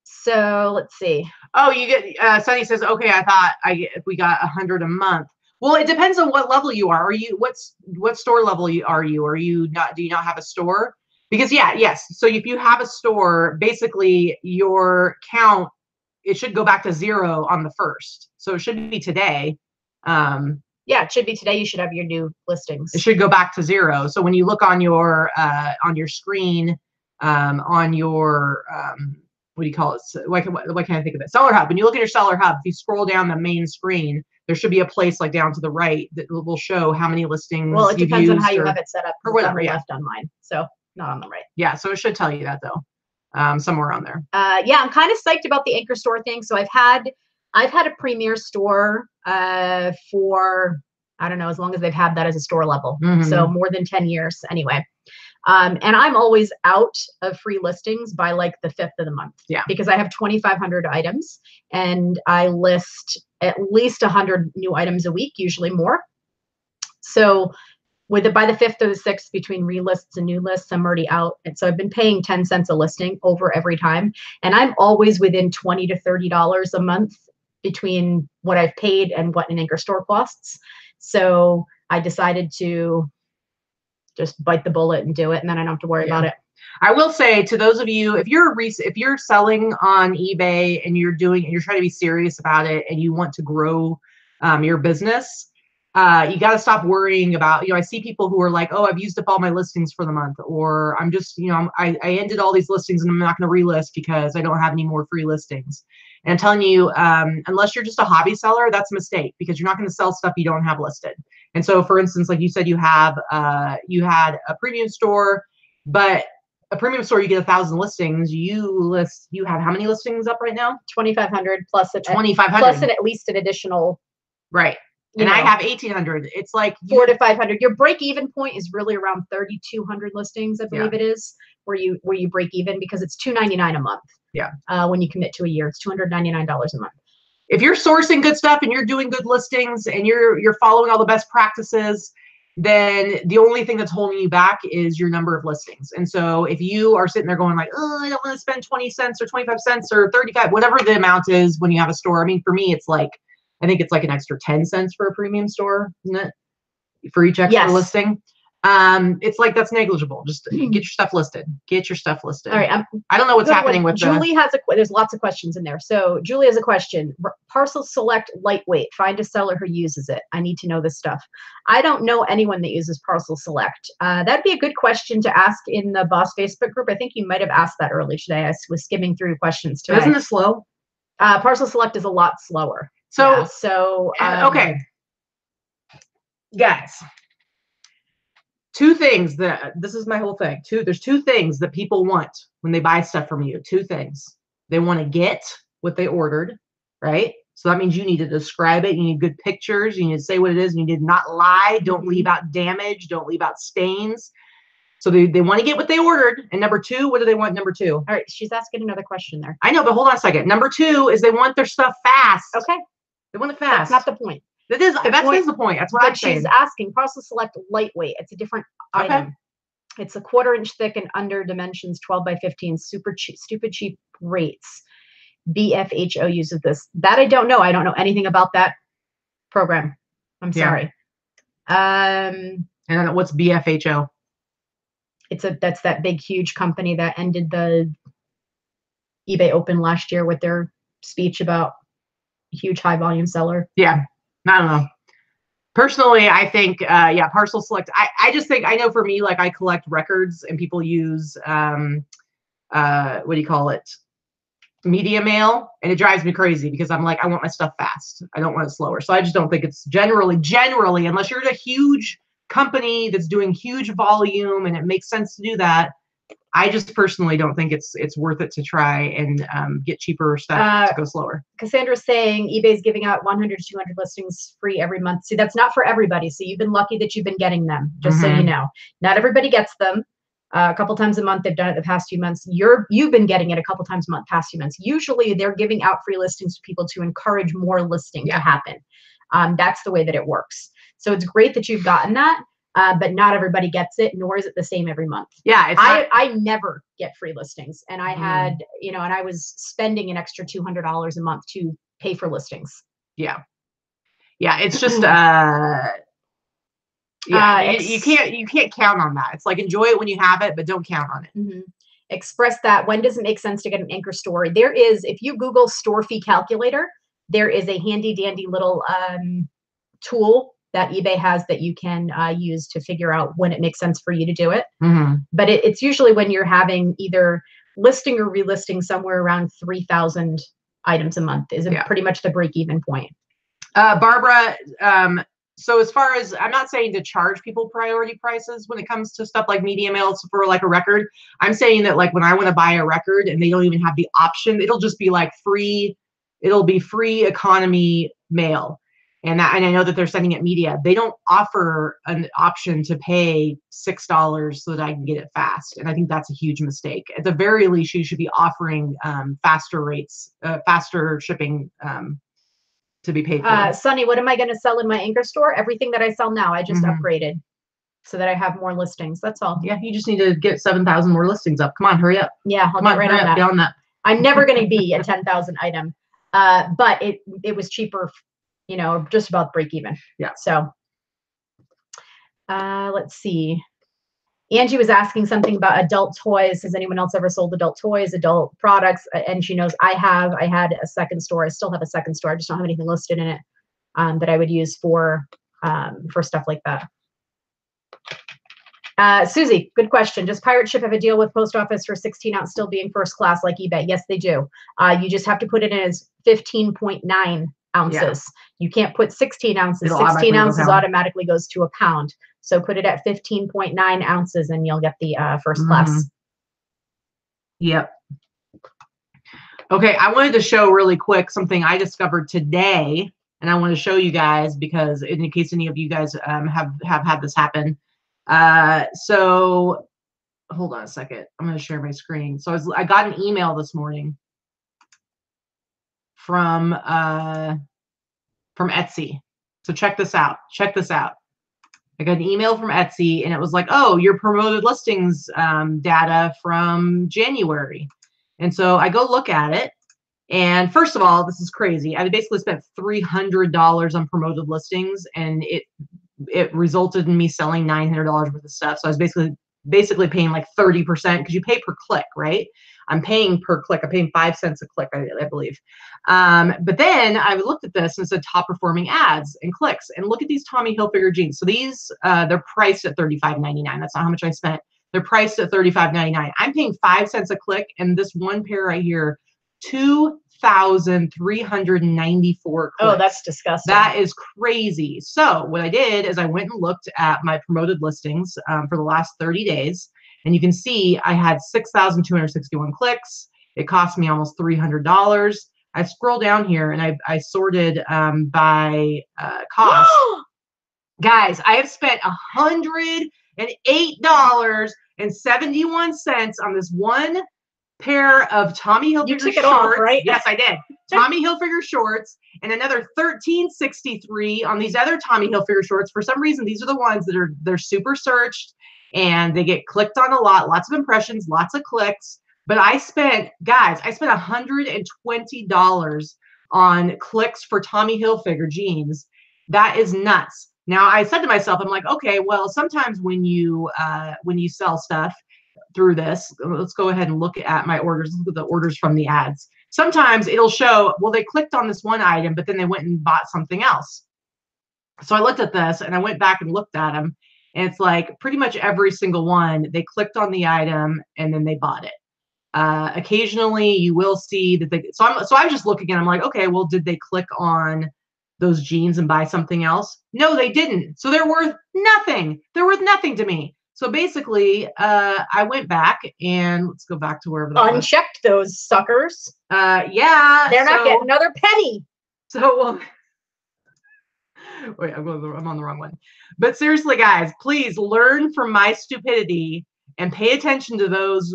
So let's see. Oh, you get Sunny says, okay, I thought if we got 100 a month. Well, it depends on what level you are. Are you what store level are you? Are you not? Do you not have a store? Because yes. So if you have a store, basically your count, it should go back to 0 on the 1st. So it should be today. Yeah, it should be today. You should have your new listings. It should go back to 0. So when you look on your screen, on your what do you call it? Why can't I think of it? Seller Hub. When you look at your Seller Hub, if you scroll down the main screen, there should be a place like down to the right that will show how many listings. Well, it depends on how you have it set up or whatever. Left on mine, so not on the right. Yeah, so it should tell you that though, somewhere on there. Yeah, I'm kind of psyched about the anchor store thing. So I've had a premier store for, I don't know, as long as they've had that as a store level. So more than 10 years anyway. And I'm always out of free listings by like the 5th of the month. Yeah. Because I have 2,500 items and I list at least 100 new items a week, usually more. So by the 5th or the 6th, between relists and new lists, I'm already out. And so I've been paying 10 cents a listing over every time. And I'm always within $20 to $30 a month between what I've paid and what an anchor store costs. So I decided to just bite the bullet and do it, and then I don't have to worry about it. I will say to those of you, if you're selling on eBay and you're trying to be serious about it and you want to grow your business, You got to stop worrying about, I see people who are like, oh, I've used up all my listings for the month, or I'm just, I ended all these listings and I'm not going to relist because I don't have any more free listings. And I'm telling you, unless you're just a hobby seller, that's a mistake, because you're not going to sell stuff you don't have listed. And so, for instance, like you said, you had a premium store, but a premium store, you get 1,000 listings. You have how many listings up right now? 2,500 plus 2,500 plus at least an additional. Right. And I have 1,800. It's like 400 to 500. Your break even point is really around 3,200 listings, I believe it is, where you break even, because it's $299 a month. Yeah. When you commit to a year, it's $299 a month. If you're sourcing good stuff and you're doing good listings and you're following all the best practices, then the only thing that's holding you back is your number of listings. And so if you are sitting there going like, oh, I don't want to spend 20 cents or 25 cents or 35, whatever the amount is when you have a store. I mean, for me, it's like, I think it's like an extra 10 cents for a premium store, isn't it? For each extra listing. It's like, that's negligible. Just get your stuff listed. Get your stuff listed. All right. I don't know what's happening with Julie there's lots of questions in there. So Julie has a question. Parcel Select lightweight. Find a seller who uses it. I need to know this stuff. I don't know anyone that uses Parcel Select. That'd be a good question to ask in the Boss Facebook group. I think you might have asked that earlier today. I was skimming through questions today. Isn't it slow? Parcel Select is a lot slower. So, okay. Guys. Two things this is my whole thing. There's two things that people want when they buy stuff from you. Two things. They want to get what they ordered, right? So that means you need to describe it. You need good pictures. You need to say what it is. You need to not lie. Don't leave out damage. Don't leave out stains. So they want to get what they ordered. And number two, what do they want? Number two. All right. She's asking another question there. I know, but hold on a second. Number two is they want their stuff fast. Okay. They want it fast. That's not the point. That is the point. That's what I'm saying. She's asking Parcel Select lightweight. It's a different item. It's a 1/4 inch thick and under dimensions, 12 by 15, super cheap, stupid cheap rates. BFHO uses this. That I don't know. I don't know anything about that program. I'm sorry. And then what's BFHO? That's that big huge company that ended the eBay Open last year with their speech about huge high volume seller. Yeah. I don't know. Personally, I think, Parcel Select. I just think, I know for me, like I collect records and people use, what do you call it? Media mail. And it drives me crazy because I'm like, I want my stuff fast. I don't want it slower. So I just don't think it's generally, unless you're a huge company that's doing huge volume and it makes sense to do that. I just personally don't think it's worth it to try and get cheaper stuff to go slower. Cassandra's saying eBay's giving out 100 to 200 listings free every month. See, that's not for everybody. So you've been lucky that you've been getting them, just so you know. Not everybody gets them. A couple times a month. They've done it the past few months. You've been getting it a couple times a month, past few months. Usually they're giving out free listings to people to encourage more listing to happen. That's the way that it works. So it's great that you've gotten that. But not everybody gets it, nor is it the same every month. Yeah, I never get free listings, and I had, and I was spending an extra $200 a month to pay for listings. Yeah, it's just you can't count on that. It's like, enjoy it when you have it, but don't count on it. Express that. When does it make sense to get an anchor store? There is, if you Google store fee calculator, there is a handy dandy little tool that eBay has that you can use to figure out when it makes sense for you to do it. But it's usually when you're having either listing or relisting somewhere around 3,000 items a month is pretty much the break-even point. Barbara, so as far as, I'm not saying to charge people priority prices when it comes to stuff like media mails for like a record. I'm saying that like when I want to buy a record and they don't even have the option, it'll just be like free. It'll be free economy mail. And I know that they're sending it media. They don't offer an option to pay $6 so that I can get it fast. And I think that's a huge mistake. At the very least, you should be offering faster rates, faster shipping to be paid for. Sunny, what am I going to sell in my anchor store? Everything that I sell now. I just upgraded so that I have more listings. That's all. Yeah, you just need to get 7,000 more listings up. Come on, hurry up. Yeah, I'll get right on that. Get on that. I'm never going to be a 10,000 item, but it was cheaper. Just about break even. Yeah. So let's see. Angie was asking something about adult toys. Has anyone else ever sold adult toys, adult products? And she knows I have. I had a second store. I still have a second store. I just don't have anything listed in it that I would use for for stuff like that. Susie, good question. Does Pirate Ship have a deal with post office for 16-ounce still being first class like eBay? Yes, they do. You just have to put it in as 15.9 ounces. Yeah. You can't put 16 ounces. 16 ounces automatically goes to a pound. So put it at 15.9 ounces and you'll get the first class. Yep. Okay, I wanted to show really quick something I discovered today, and I want to show you guys because in case any of you guys have had this happen. So hold on a second. I'm going to share my screen. So I got an email this morning from Etsy. So check this out. Check this out. I got an email from Etsy and it was like, oh, your promoted listings data from January. And so I go look at it. And first of all, this is crazy. I basically spent $300 on promoted listings and it resulted in me selling $900 worth of stuff. So I was basically paying like 30% because you pay per click, right? I'm paying per click. I'm paying 5 cents a click, I believe. But then I looked at this and it said top performing ads and clicks. And look at these Tommy Hilfiger jeans. So these, they're priced at $35.99. That's not how much I spent. They're priced at $35.99. I'm paying 5 cents a click. And this one pair right here, 2,394 clicks. Oh, that's disgusting. That is crazy. So what I did is I went and looked at my promoted listings for the last 30 days. And you can see I had 6,261 clicks. It cost me almost $300. I scroll down here and I sorted by cost. Guys, I have spent $108.71 on this one pair of Tommy Hilfiger shorts. You took it off, right? Yes, I did. Tommy Hilfiger shorts and another $13.63 on these other Tommy Hilfiger shorts. For some reason, these are the ones that they're super searched and they get clicked on a lot, lots of impressions, lots of clicks. But I spent $120 on clicks for Tommy Hilfiger jeans. That is nuts. Now I said to myself, I'm like, okay, well, sometimes when you sell stuff through this, let's go ahead and look at my orders, look at the orders from the ads. Sometimes it'll show, well, they clicked on this one item, but then they went and bought something else. So I looked at this and I went back and looked at them. And it's like pretty much every single one, they clicked on the item and then they bought it. Occasionally you will see that so I was just looking and I'm like, okay, well, did they click on those jeans and buy something else? No, they didn't. So they're worth nothing. They're worth nothing to me. So basically, I went back and let's go back to wherever that unchecked was. Those suckers. Yeah. They're not getting another penny. So, wait, I'm on the wrong one. But seriously, guys, please learn from my stupidity and pay attention to those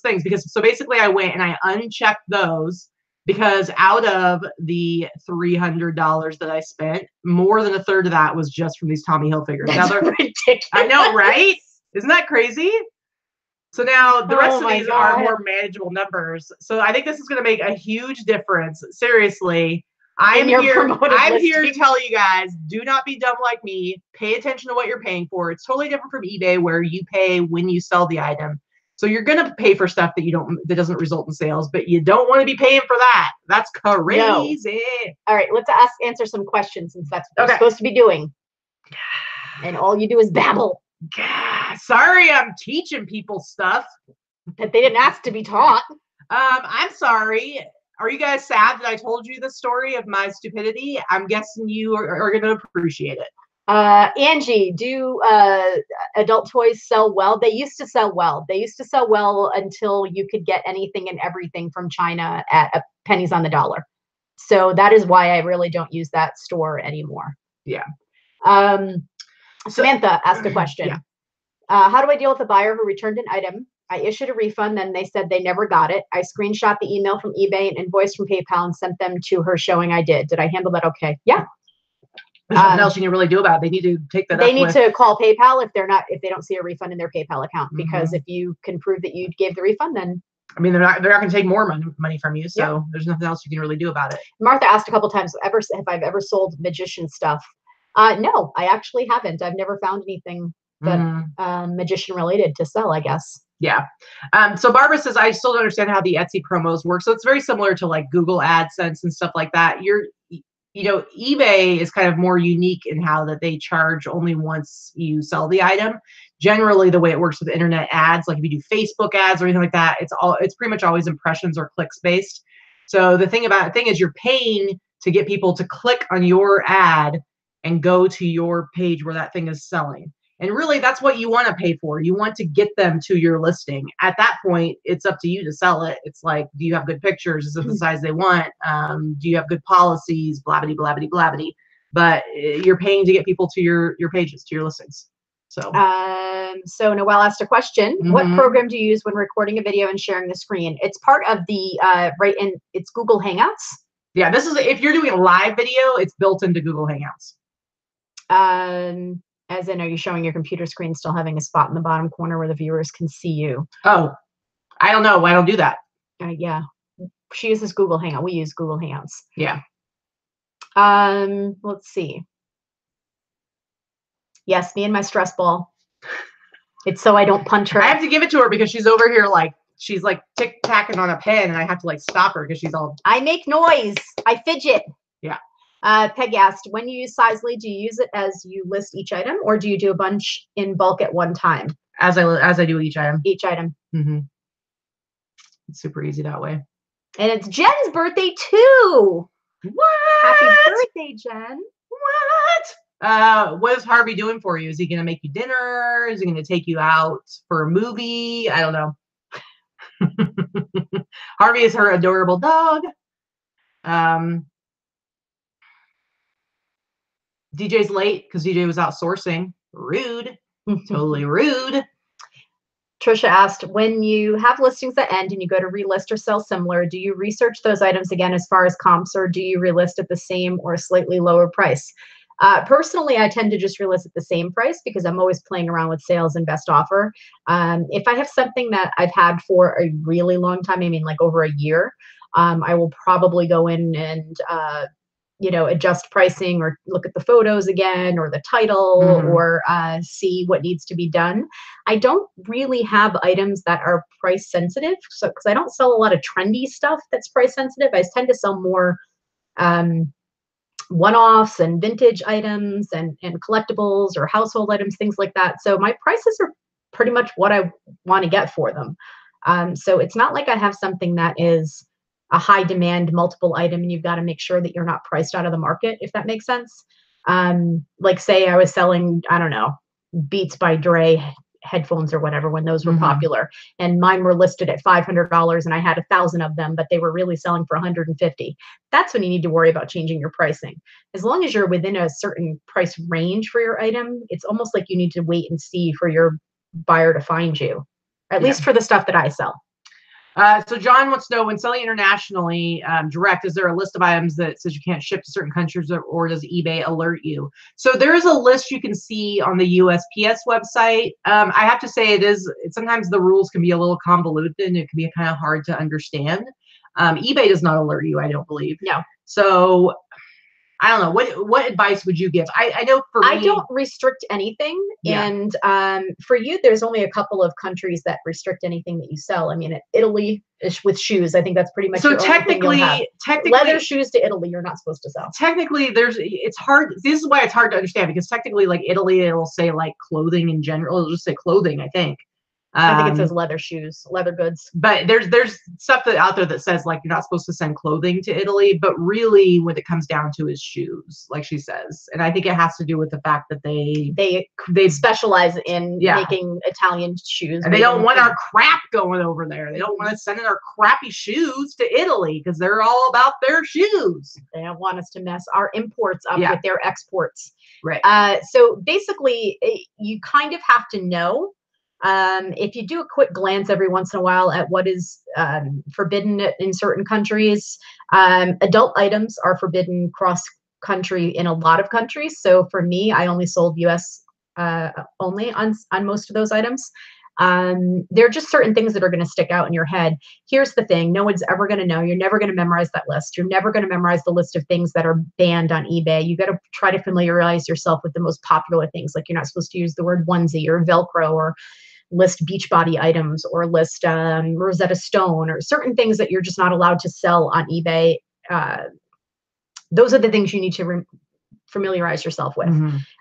things. Because so basically I went and I unchecked those because out of the $300 that I spent, more than a third of that was just from these Tommy Hilfigers. That's ridiculous. I know, right? Isn't that crazy? So now the rest of these are more manageable numbers. So I think this is going to make a huge difference. Seriously, I'm here to tell you guys, do not be dumb like me. Pay attention to what you're paying for. It's totally different from eBay where you pay when you sell the item. So you're going to pay for stuff that doesn't result in sales, but you don't want to be paying for that. That's crazy. No. All right, let's answer some questions since that's what we're supposed to be doing. And all you do is babble. Sorry, I'm teaching people stuff that they didn't ask to be taught. I'm sorry. Are you guys sad that I told you the story of my stupidity? I'm guessing you are going to appreciate it. Angie, do adult toys sell well? They used to sell well. They used to sell well until you could get anything and everything from China at pennies on the dollar. So that is why I really don't use that store anymore. Yeah. Samantha asked a question. Yeah. How do I deal with a buyer who returned an item? I issued a refund, then they said they never got it. I screenshot the email from eBay and invoice from PayPal and sent them to her showing I did. Did I handle that okay? Yeah. There's nothing else you can really do about it. They need to take that. They need to call PayPal if they don't see a refund in their PayPal account, because if you can prove that you gave the refund, then I mean they're not going to take more money from you. So there's nothing else you can really do about it. Martha asked a couple times, have I ever sold magician stuff? No, I actually haven't. I've never found anything that magician related to sell, I guess. Yeah. So Barbara says, I still don't understand how the Etsy promos work. So it's very similar to like Google AdSense and stuff like that. eBay is kind of more unique in how that they charge only once you sell the item. Generally, the way it works with internet ads, like if you do Facebook ads or anything like that, it's pretty much always impressions or clicks based. So the thing is you're paying to get people to click on your ad and go to your page where that thing is selling. And really, that's what you want to pay for. You want to get them to your listing. At that point, it's up to you to sell it. It's like, do you have good pictures? Is it the size they want? Do you have good policies? Blabbity, blabbity, blabbity. But you're paying to get people to your pages, to your listings. So Noelle asked a question. What program do you use when recording a video and sharing the screen? It's part of the, it's Google Hangouts. Yeah, if you're doing a live video, it's built into Google Hangouts. As in, are you showing your computer screen still having a spot in the bottom corner where the viewers can see you? Oh, I don't know. I don't do that. Yeah. She uses Google Hangout. We use Google Hangouts. Yeah. Let's see. Yes, me and my stress ball. It's so I don't punch her. I have to give it to her because she's over here she's like tick-tacking on a pen, and I have to stop her because she's all. I make noise. I fidget. Yeah. Peg asked, when you use Sizely, do you use it as you list each item, or do you do a bunch in bulk at one time? As I do each item. Each item. It's super easy that way. And it's Jen's birthday too. What? Happy birthday, Jen. What is Harvey doing for you? Is he going to make you dinner? Is he going to take you out for a movie? I don't know. Harvey is her adorable dog. DJ's late because DJ was outsourcing. Rude. Totally rude. Trisha asked, when you have listings that end and you go to relist or sell similar, do you research those items again as far as comps, or do you relist at the same or slightly lower price? Personally, I tend to just relist at the same price because I'm always playing around with sales and best offer. If I have something that I've had for a really long time, I mean like over a year, I will probably go in and adjust pricing or look at the photos again or the title or see what needs to be done. I don't really have items that are price sensitive. So, because I don't sell a lot of trendy stuff that's price sensitive, I tend to sell more one-offs and vintage items and collectibles or household items, things like that. So my prices are pretty much what I want to get for them. So it's not like I have something that is a high demand multiple item and you've got to make sure that you're not priced out of the market, if that makes sense. Like say I was selling, I don't know, Beats by Dre headphones or whatever when those were popular, and mine were listed at $500 and I had 1,000 of them, but they were really selling for 150. That's when you need to worry about changing your pricing. As long as you're within a certain price range for your item, it's almost like you need to wait and see for your buyer to find you, at least for the stuff that I sell. So John wants to know, when selling internationally direct, is there a list of items that says you can't ship to certain countries, or does eBay alert you? So there is a list you can see on the USPS website. I have to say sometimes the rules can be a little convoluted and it can be kind of hard to understand. eBay does not alert you, I don't believe. No. So I don't know. What advice would you give? I know for me, I don't restrict anything. Yeah. And for you, there's only a couple of countries that restrict anything that you sell. I mean, Italy with shoes, I think that's pretty much. So technically, leather shoes to Italy, you're not supposed to sell. Technically, it's hard. This is why it's hard to understand, because technically, like Italy, it'll say like clothing in general. It'll just say clothing, I think. I think it says leather shoes, leather goods. But there's stuff out there that says like you're not supposed to send clothing to Italy, but really what it comes down to is shoes, like she says. And I think it has to do with the fact that they specialize in making Italian shoes. And they don't want our crap going over there. They don't want us sending our crappy shoes to Italy because they're all about their shoes. They don't want us to mess our imports up with their exports. Right. So basically, you kind of have to know. If you do a quick glance every once in a while at what is forbidden in certain countries, adult items are forbidden cross-country in a lot of countries. So for me, I only sold US only on most of those items. There are just certain things that are going to stick out in your head. Here's the thing. No one's ever going to know. You're never going to memorize that list. You're never going to memorize the list of things that are banned on eBay. You got to try to familiarize yourself with the most popular things. Like you're not supposed to use the word onesie or Velcro, or list Beachbody items, or list Rosetta Stone, or certain things that you're just not allowed to sell on eBay Those are the things you need to familiarize yourself with.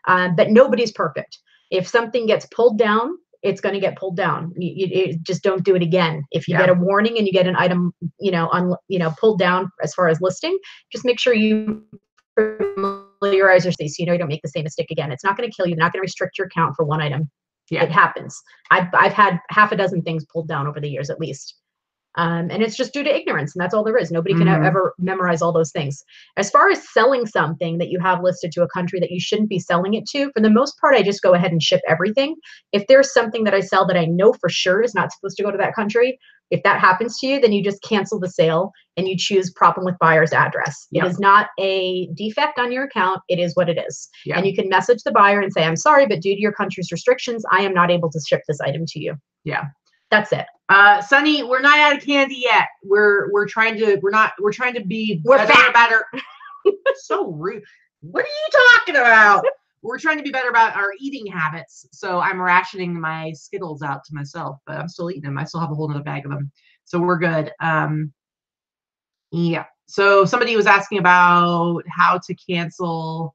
But nobody's perfect. If something gets pulled down, it's going to get pulled down. You just don't do it again. If you get a warning and you get an item, pulled down as far as listing, just make sure you familiarize yourself so you know you don't make the same mistake again. It's not going to kill you. They're not going to restrict your account for one item. It happens. I've had half a dozen things pulled down over the years at least. And it's just due to ignorance, and that's all there is. Nobody can ever memorize all those things. As far as selling something that you have listed to a country that you shouldn't be selling it to, for the most part, I just go ahead and ship everything. If there's something that I sell that I know for sure is not supposed to go to that country, if that happens to you, then you just cancel the sale and you choose problem with buyer's address. It is not a defect on your account. It is what it is. And you can message the buyer and say, I'm sorry, but due to your country's restrictions, I am not able to ship this item to you. That's it. Sunny, we're not out of candy yet. We're trying to be better. So rude. What are you talking about? We're trying to be better about our eating habits. So I'm rationing my Skittles out to myself, but I'm still eating them. I still have a whole nother bag of them. So we're good. So somebody was asking about how to cancel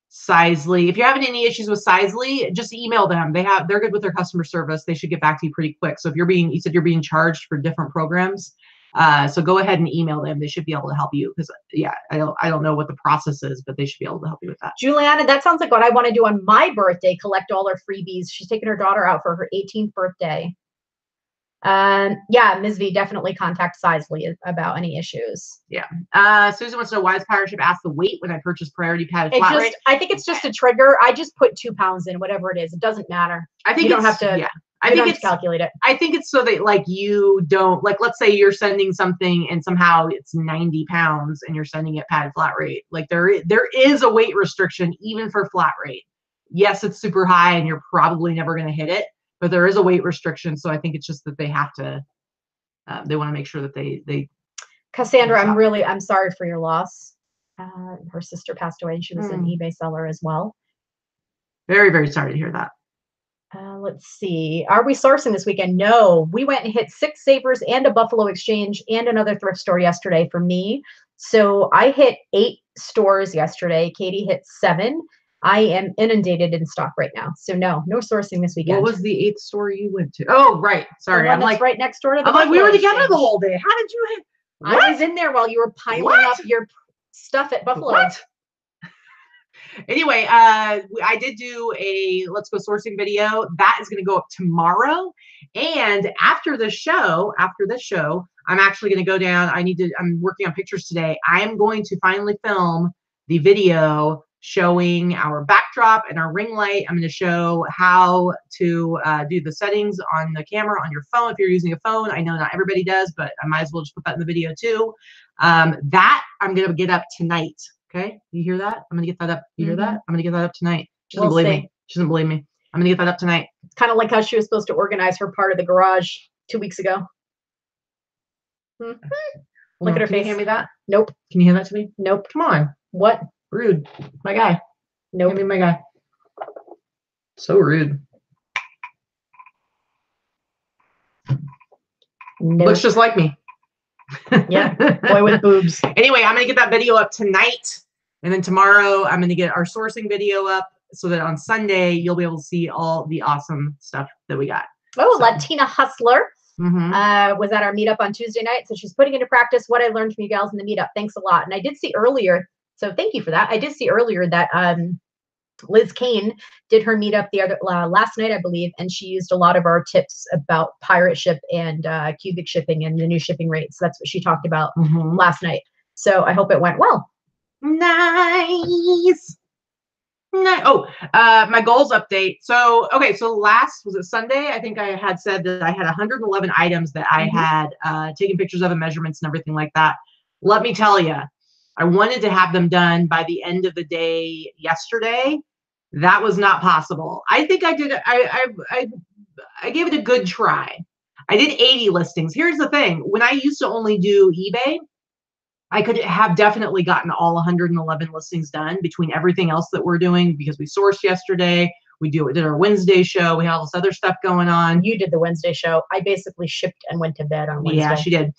Sizely. If you're having any issues with Sizely, just email them. They're good with their customer service. They should get back to you pretty quick. So if you said you're being charged for different programs, so go ahead and email them. They should be able to help you because I don't know what the process is, but they should be able to help you with that. Juliana, that sounds like what I want to do on my birthday, collect all her freebies. She's taking her daughter out for her 18th birthday. Ms. V, definitely contact Sizely about any issues. Susan wants to know why does Pirate Ship ask the weight when I purchase priority padded flat rate? I think it's just a trigger. I just put 2 pounds in, whatever it is. It doesn't matter. I think you don't have to. I think it's calculate it. I think it's so that you don't let's say you're sending something and somehow it's 90 pounds and you're sending it padded flat rate. There is a weight restriction even for flat rate. Yes, it's super high and you're probably never going to hit it. But there is a weight restriction, so I think it's just that they have to. They want to make sure that they. Cassandra, I'm sorry for your loss. Her sister passed away, and she was an eBay seller as well. Very, very sorry to hear that. Let's see. Are we sourcing this weekend? No, we went and hit 6 Savers and a Buffalo Exchange and another thrift store yesterday for me. So I hit 8 stores yesterday. Katie hit 7. I am inundated in stock right now. So no sourcing this weekend. What was the 8th store you went to? Oh, right. Sorry. I'm right next door to the we were together the whole day. How did you hit? I was in there while you were piling up your stuff at Buffalo. What? Anyway, I did do a Let's Go Sourcing video. That is going to go up tomorrow. And after this show, I'm actually going to go down. I'm working on pictures today. I am going to finally film the video showing our backdrop and our ring light. I'm going to show how to do the settings on the camera on your phone if you're using a phone. I know not everybody does, but I might as well just put that in the video too. That I'm going to get up tonight. Okay, you hear that? I'm going to get that up. You hear that? I'm going to get that up tonight. She doesn't believe me. She doesn't believe me. I'm going to get that up tonight. It's kind of like how she was supposed to organize her part of the garage 2 weeks ago. Look at her face. Can you hand me that? Nope. Can you hand that to me? Nope. Come on. What? Rude. My guy. Nope. Give me my guy. So rude. Nope. Looks just like me. Yeah. Boy with boobs. Anyway, I'm going to get that video up tonight. And then tomorrow, I'm going to get our sourcing video up so that on Sunday, you'll be able to see all the awesome stuff that we got. Oh, so. Latina Hustler was at our meetup on Tuesday night. So she's putting into practice what I learned from you gals in the meetup. Thanks a lot. And I did see earlier. So thank you for that. I did see earlier that Liz Kane did her meetup last night, I believe, and she used a lot of our tips about pirate ship and cubic shipping and the new shipping rates. That's what she talked about last night. So I hope it went well. Nice. Oh, my goals update. So, okay, so was it Sunday? I think I had said that I had 111 items that I had taken pictures of and measurements and everything like that. Let me tell you. I wanted to have them done by the end of the day yesterday. That was not possible. I think I did. I gave it a good try. I did 80 listings. Here's the thing. When I used to only do eBay, I could have definitely gotten all 111 listings done between everything else that we're doing because we sourced yesterday. We did our Wednesday show. We had all this other stuff going on. You did the Wednesday show. I basically shipped and went to bed on Wednesday. Yeah, she did.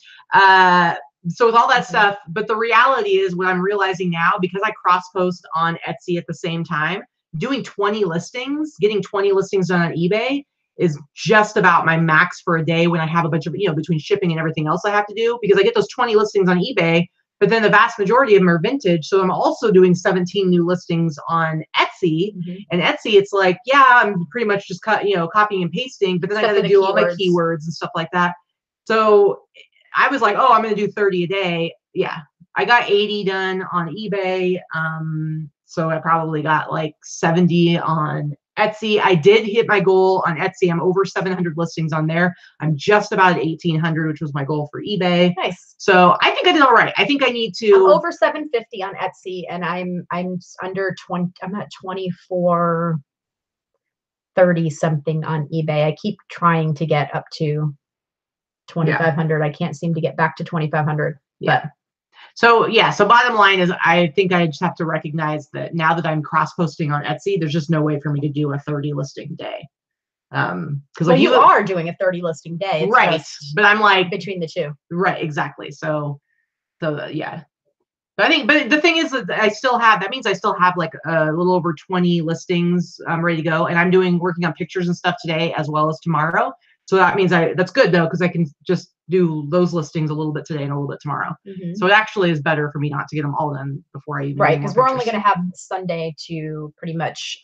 so with all that stuff, but the reality is what I'm realizing now, because I cross post on Etsy at the same time, doing 20 listings, getting 20 listings done on eBay is just about my max for a day when I have a bunch of, between shipping and everything else I have to do, because I get those 20 listings on eBay, but then the vast majority of them are vintage. So I'm also doing 17 new listings on Etsy. And Etsy, it's like, yeah, I'm pretty much just copying and pasting, but then I got to do all my keywords and stuff like that. So I was like, oh, I'm going to do 30 a day. Yeah. I got 80 done on eBay. So I probably got like 70 on Etsy. I did hit my goal on Etsy. I'm over 700 listings on there. I'm just about at 1,800, which was my goal for eBay. Nice. So I think I did all right. I think I need to. I'm over 750 on Etsy, and I'm under 20. I'm at 2430 something on eBay. I keep trying to get up to 2,500. I can't seem to get back to 2,500. Yeah. So bottom line is, I think I just have to recognize that now that I'm cross posting on Etsy, there's just no way for me to do a 30 listing day. Because you are doing a 30 listing day. It's right. But I'm like between the two. Right. Exactly. So yeah. But the thing is that that means I still have like a little over 20 listings ready to go. And I'm working on pictures and stuff today as well as tomorrow. So that means that's good though, because I can just do those listings a little bit today and a little bit tomorrow. So it actually is better for me not to get them all done before I even. Right, because we're only going to have Sunday to pretty much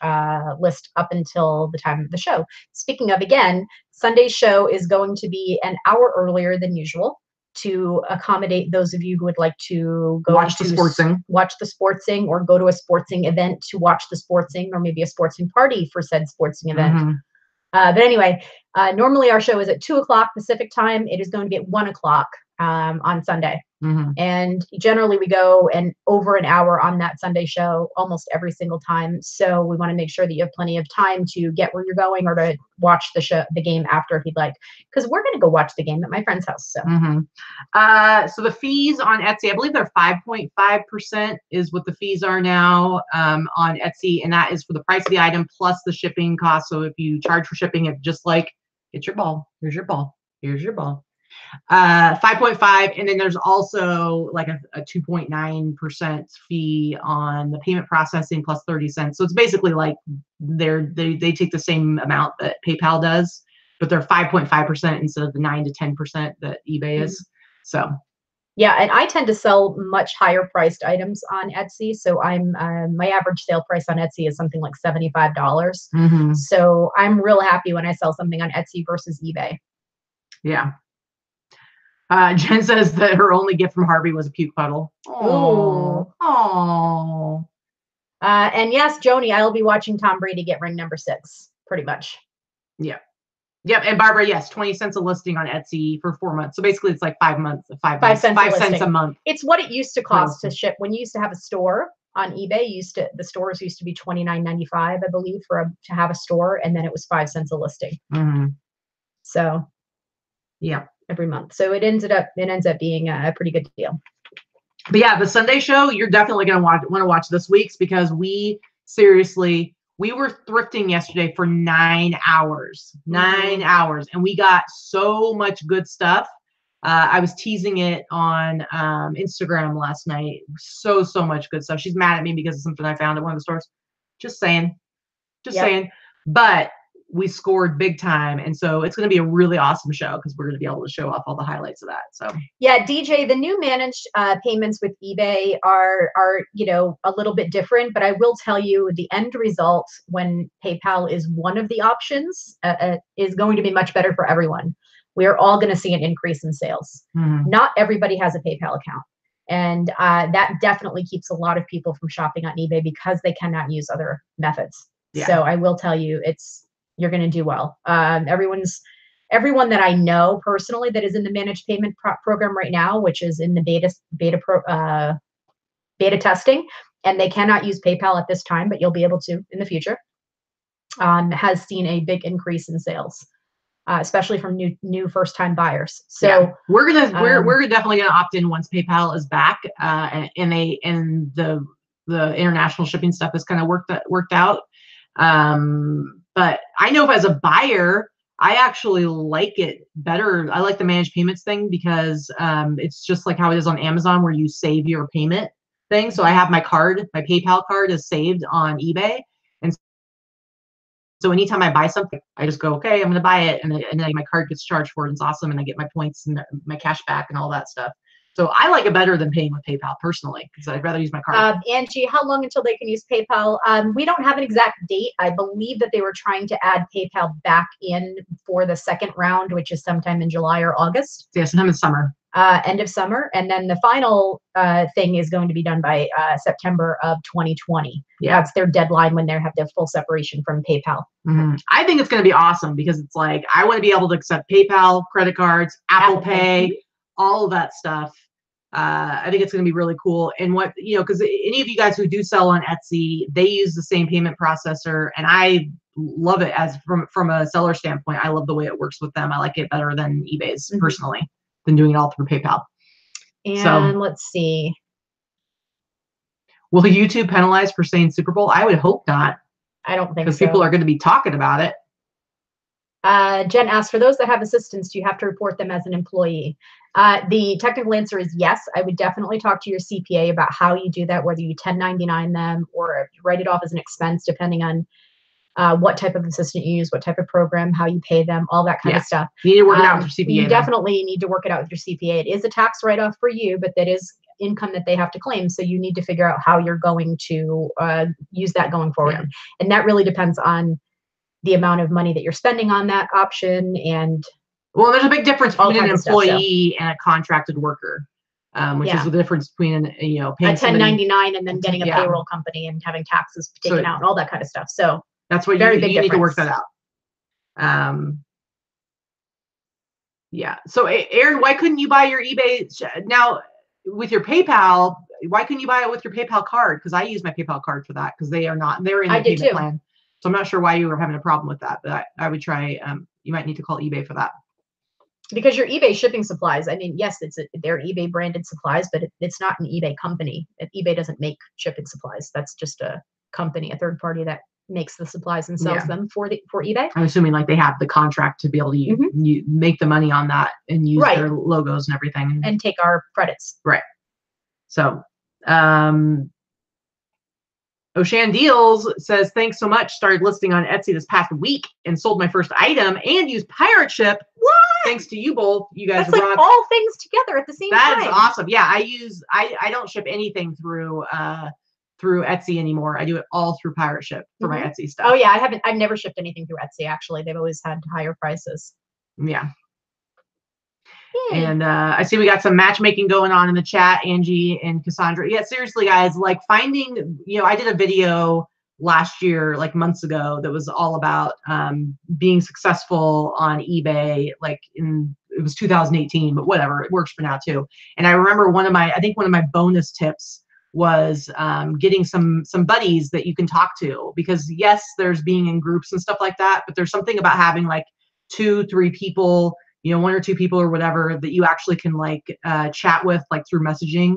list up until the time of the show. Speaking of, again, Sunday's show is going to be an hour earlier than usual to accommodate those of you who would like to go watch the sportsing, or go to a sportsing event to watch the sportsing, or maybe a sportsing party for said sportsing event. But anyway, normally our show is at 2:00 Pacific time. It is going to be at 1:00 on Sunday. And generally we go over an hour on that Sunday show almost every single time. So we want to make sure that you have plenty of time to get where you're going or to watch the game after if you'd like, because we're going to go watch the game at my friend's house. So, so the fees on Etsy, I believe they're 5.5% is what the fees are now on Etsy. And that is for the price of the item plus the shipping cost. So if you charge for shipping, it's just like, it's your ball. Here's your ball. Here's your ball. 5.5, and then there's also like a 2.9% fee on the payment processing plus 30 cents. So it's basically like they take the same amount that PayPal does, but they're 5.5% instead of the 9 to 10% that eBay is. So yeah, and I tend to sell much higher priced items on Etsy. So I'm my average sale price on Etsy is something like $75. So I'm real happy when I sell something on Etsy versus eBay. Yeah. Jen says that her only gift from Harvey was a puke puddle. Oh. And yes, Joni, I'll be watching Tom Brady get ring number 6, pretty much. Yeah. Yep. And Barbara, yes, 20 cents a listing on Etsy for 4 months. So basically it's like 5 months, 5 cents a month. It's what it used to cost to ship. When you used to have a store on eBay, the stores used to be $29.95, I believe, to have a store, and then it was 5 cents a listing. So yeah. Every month. So it ends up being a pretty good deal. But yeah, the Sunday show, you're definitely going to want to watch this week's, because we were thrifting yesterday for 9 hours, 9 hours, and we got so much good stuff. I was teasing it on Instagram last night. So much good stuff. She's mad at me because of something I found at one of the stores. Just saying. But we scored big time. And so it's going to be a really awesome show because we're going to be able to show off all the highlights of that. So yeah, DJ, the new managed payments with eBay are a little bit different, but I will tell you the end result when PayPal is one of the options is going to be much better for everyone. We are all going to see an increase in sales. Not everybody has a PayPal account. And that definitely keeps a lot of people from shopping on eBay because they cannot use other methods. Yeah. So I will tell you, you're going to do well. Everyone that I know personally that is in the managed payment program right now, which is in the beta testing, and they cannot use PayPal at this time, but you'll be able to in the future, has seen a big increase in sales, especially from new first-time buyers. So yeah, we're definitely gonna opt in once PayPal is back, and the international shipping stuff is kind of worked out. But I know if as a buyer, I actually like it better. I like the managed payments thing because it's just like how it is on Amazon where you save your payment thing. So I have my card, my PayPal card is saved on eBay. And so anytime I buy something, I just go, okay, I'm going to buy it. And then my card gets charged for it. And it's awesome. And I get my points and my cash back and all that stuff. So I like it better than paying with PayPal personally, because I'd rather use my card. Angie, how long until they can use PayPal? We don't have an exact date. I believe that they were trying to add PayPal back in for the second round, which is sometime in July or August. Yeah, sometime in summer. End of summer. And then the final thing is going to be done by September of 2020. Yeah. That's their deadline when they have their full separation from PayPal. Mm-hmm. I think it's going to be awesome because it's like, I want to be able to accept PayPal, credit cards, Apple Pay, all of that stuff. I think it's going to be really cool. And what, you know, because any of you guys who do sell on Etsy, they use the same payment processor, and I love it as from a seller standpoint. I love the way it works with them. I like it better than eBay's personally, than doing it all through PayPal. And let's see. Will YouTube penalize for saying Super Bowl? I would hope not. I don't think so. Because people are going to be talking about it. Jen asks, for those that have assistants, do you have to report them as an employee? The technical answer is yes. I would definitely talk to your CPA about how you do that, whether you 1099 them or you write it off as an expense, depending on what type of assistant you use, what type of program, how you pay them, all that kind of stuff. You need to work it out with your CPA. You definitely need to work it out with your CPA. It is a tax write-off for you, but that is income that they have to claim. So you need to figure out how you're going to use that going forward. Yeah. And that really depends on the amount of money that you're spending on that option. And well, there's a big difference between an employee and a contracted worker, which is the difference between paying a 1099 and then getting a payroll company and having taxes taken out and all that kind of stuff. So that's what you need to work that out. Yeah. So Aaron, why couldn't you buy your eBay now with your PayPal? Why couldn't you buy it with your PayPal card? Because I use my PayPal card for that because they're in the payment plan. So I'm not sure why you were having a problem with that, but I would try. You might need to call eBay for that. Because your eBay shipping supplies, I mean, yes, they're eBay branded supplies, but it's not an eBay company. eBay doesn't make shipping supplies. That's just a company, a third party that makes the supplies and sells them for eBay. I'm assuming like they have the contract to be able to you make the money on that and use their logos and everything. And take our credits. Right. So, Oshan Deals says, thanks so much. Started listing on Etsy this past week and sold my first item and used pirate ship. What? Thanks to you both. You guys rock. Like all things together at the same time. That is awesome. Yeah, I don't ship anything through Etsy anymore. I do it all through pirate ship for my Etsy stuff. Oh yeah, I've never shipped anything through Etsy actually. They've always had higher prices. Yeah. And I see we got some matchmaking going on in the chat, Angie and Cassandra. Yeah, seriously, guys, like finding, I did a video last year, like months ago, that was all about being successful on eBay, like it was 2018, but whatever, it works for now too. And I remember one of my bonus tips was getting some buddies that you can talk to, because yes, there's being in groups and stuff like that, but there's something about having like 2-3 people, 1 or 2 people or whatever that you actually can like chat with, like through messaging,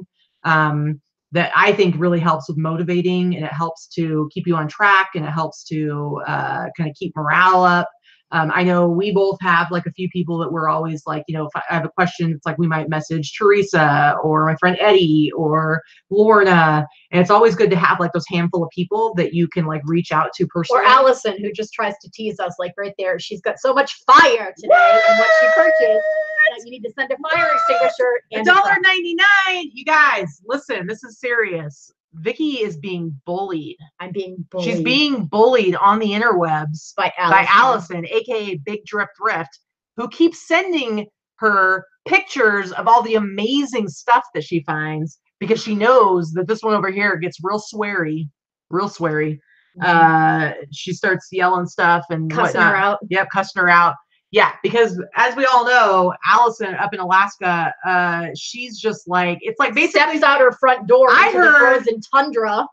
that I think really helps with motivating, and it helps to keep you on track, and it helps to kind of keep morale up. I know we both have like a few people that we're always like, if I have a question, it's like we might message Teresa or my friend Eddie or Lorna. And it's always good to have like those handful of people that you can like reach out to personally. Or Allison, who just tries to tease us, like right there. She's got so much fire today in what she purchased that you need to send a fire extinguisher. And $1.99. You guys, listen, this is serious. Vicky is being bullied. I'm being bullied. She's being bullied on the interwebs by Allison, aka Big Drip Thrift, who keeps sending her pictures of all the amazing stuff that she finds, because she knows that this one over here gets real sweary. She starts yelling stuff and cussing her out. Yep, cussing her out. Yeah, because as we all know, Allison up in Alaska, she's just like, it's like basically steps out her front door into the frozen tundra.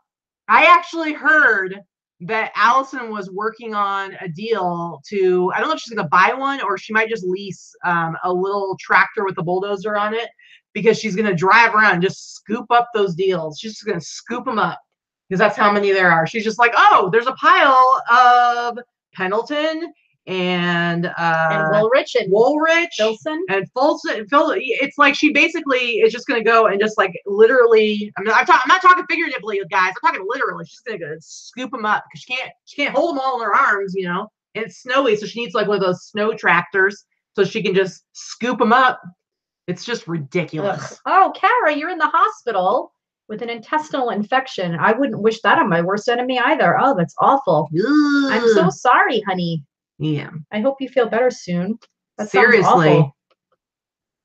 I actually heard that Allison was working on a deal to, I don't know if she's going to buy one or she might just lease a little tractor with a bulldozer on it, because she's going to drive around and just scoop up those deals. She's just going to scoop them up because that's how many there are. She's just like, oh, there's a pile of Pendleton and Woolrich and Filson. And Folson. It's like she basically is just going to go and just like literally. I'm not talking figuratively, guys. I'm talking literally. She's going to go scoop them up because she can't hold them all in her arms, you know. And it's snowy, so she needs like one of those snow tractors so she can just scoop them up. It's just ridiculous. Ugh. Oh, Kara, you're in the hospital with an intestinal infection. I wouldn't wish that on my worst enemy either. Oh, that's awful. Ugh. I'm so sorry, honey. Yeah. I hope you feel better soon. That Seriously.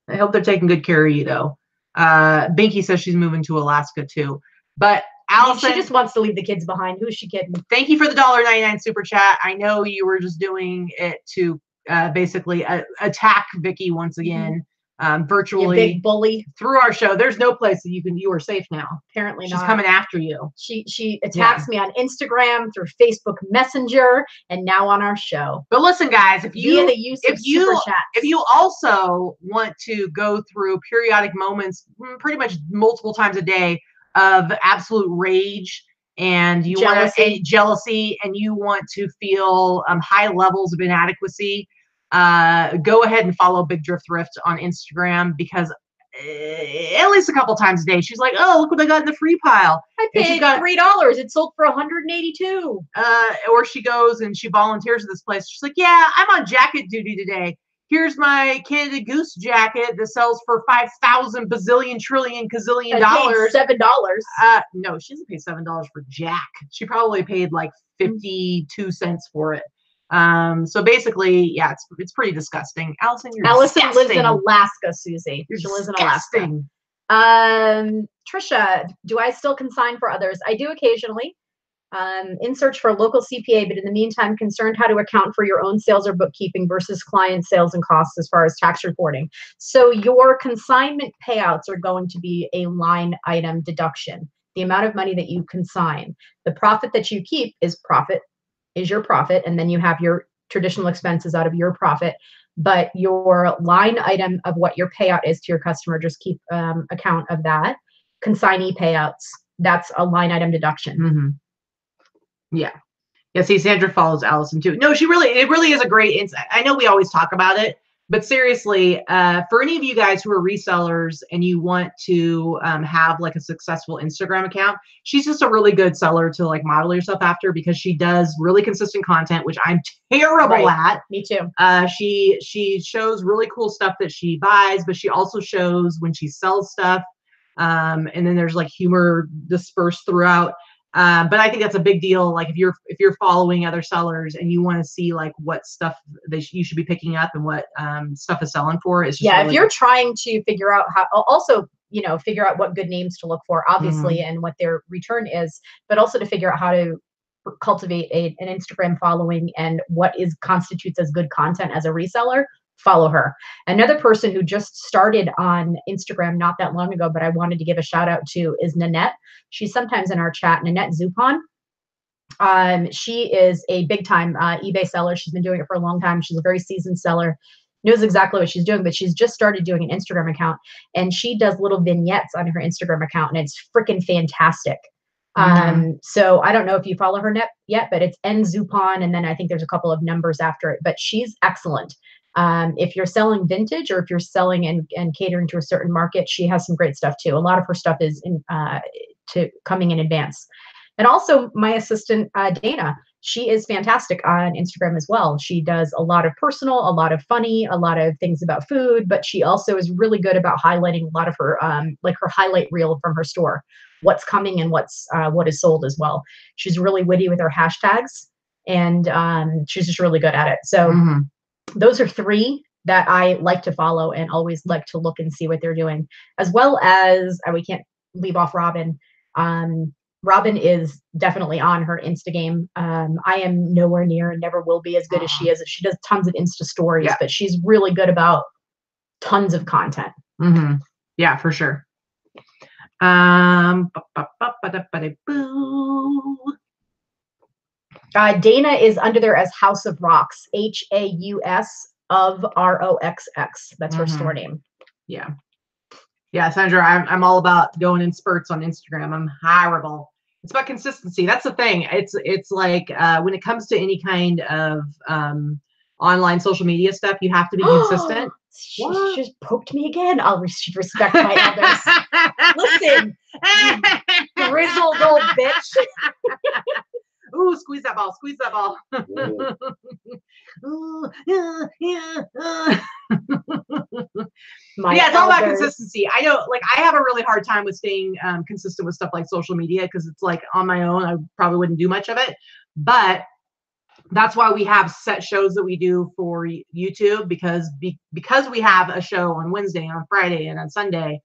I hope they're taking good care of you, though. Binky says she's moving to Alaska, too. But Allison, she just wants to leave the kids behind. Who's she kidding? Thank you for the $1.99 super chat. I know you were just doing it to basically attack Vicky once again. Virtually, you big bully, through our show. There's no place that you are safe now. Apparently she's coming after you. She attacks me on Instagram, through Facebook Messenger, and now on our show. But listen, guys, if you also want to go through periodic moments, pretty much multiple times a day, of absolute rage and you want to jealousy, and you want to feel high levels of inadequacy, go ahead and follow Big Drift Thrift on Instagram, because at least a couple times a day she's like, oh, look what I got in the free pile. I paid $3. It sold for $182. Or she goes and she volunteers at this place. She's like, yeah, I'm on jacket duty today. Here's my Canada Goose jacket that sells for 5,000 bazillion trillion gazillion dollars. $7. No, she doesn't pay $7 for jack. She probably paid like 52 cents for it. So basically, yeah, it's pretty disgusting. Allison disgusting. Lives in Alaska, Susie. She lives in Alaska. Trisha, do I still consign for others? I do occasionally. In search for a local CPA, but in the meantime, concerned how to account for your own sales or bookkeeping versus client sales and costs as far as tax reporting. So your consignment payouts are going to be a line item deduction. The amount of money that you consign. The profit that you keep is your profit, and then you have your traditional expenses out of your profit. But your line item of what your payout is to your customer, just keep account of that. Consignee payouts, that's a line item deduction. Mm-hmm. Yeah. See, Sandra follows Allison too. No, it really is a great insight. I know we always talk about it, but seriously, for any of you guys who are resellers and you want to have like a successful Instagram account, she's just a really good seller to like model yourself after, because she does really consistent content, which I'm terrible at. Me too. She shows really cool stuff that she buys, but she also shows when she sells stuff. And then there's like humor dispersed throughout. But I think that's a big deal. Like if you're following other sellers and you want to see like what stuff you should be picking up and what stuff is selling for, it's just if you're trying to figure out how, also figure out what good names to look for, obviously, and what their return is, but also to figure out how to cultivate an Instagram following and what constitutes as good content as a reseller. Follow her. Another person who just started on Instagram not that long ago, but I wanted to give a shout out to, is Nanette. She's sometimes in our chat, Nanette Zupon. She is a big time eBay seller. She's been doing it for a long time. She's a very seasoned seller, knows exactly what she's doing, but she's just started doing an Instagram account, and she does little vignettes on her Instagram account, and it's freaking fantastic. So I don't know if you follow her yet, but it's N Zupon, and then I think there's a couple of numbers after it, but she's excellent. If you're selling vintage, or if you're selling and catering to a certain market, she has some great stuff too. A lot of her stuff is coming in advance. And also my assistant, Dana, she is fantastic on Instagram as well. She does a lot of personal, a lot of funny, a lot of things about food, but she also is really good about highlighting a lot of her, like her highlight reel from her store, what's coming and what is sold as well. She's really witty with her hashtags, and she's just really good at it. So those are three that I like to follow and always like to look and see what they're doing, as well as we can't leave off Robin. Robin is definitely on her Insta game. I am nowhere near and never will be as good as she is. She does tons of Insta stories, but she's really good about tons of content. Yeah, for sure. Dana is under there as House of Rocks, HAUS of ROXX. That's her store name. Yeah, Sandra, I'm all about going in spurts on Instagram. I'm horrible. It's about consistency. That's the thing. It's like when it comes to any kind of online social media stuff, you have to be consistent. She just poked me again. I'll respect my elders. Listen, you grizzled old bitch. Ooh, squeeze that ball, squeeze that ball. Ooh, yeah. Yeah, it's all about consistency. I know, like, I have a really hard time with staying consistent with stuff like social media because it's like on my own, I probably wouldn't do much of it. But that's why we have set shows that we do for YouTube, because we have a show on Wednesday and on Friday and on Sunday.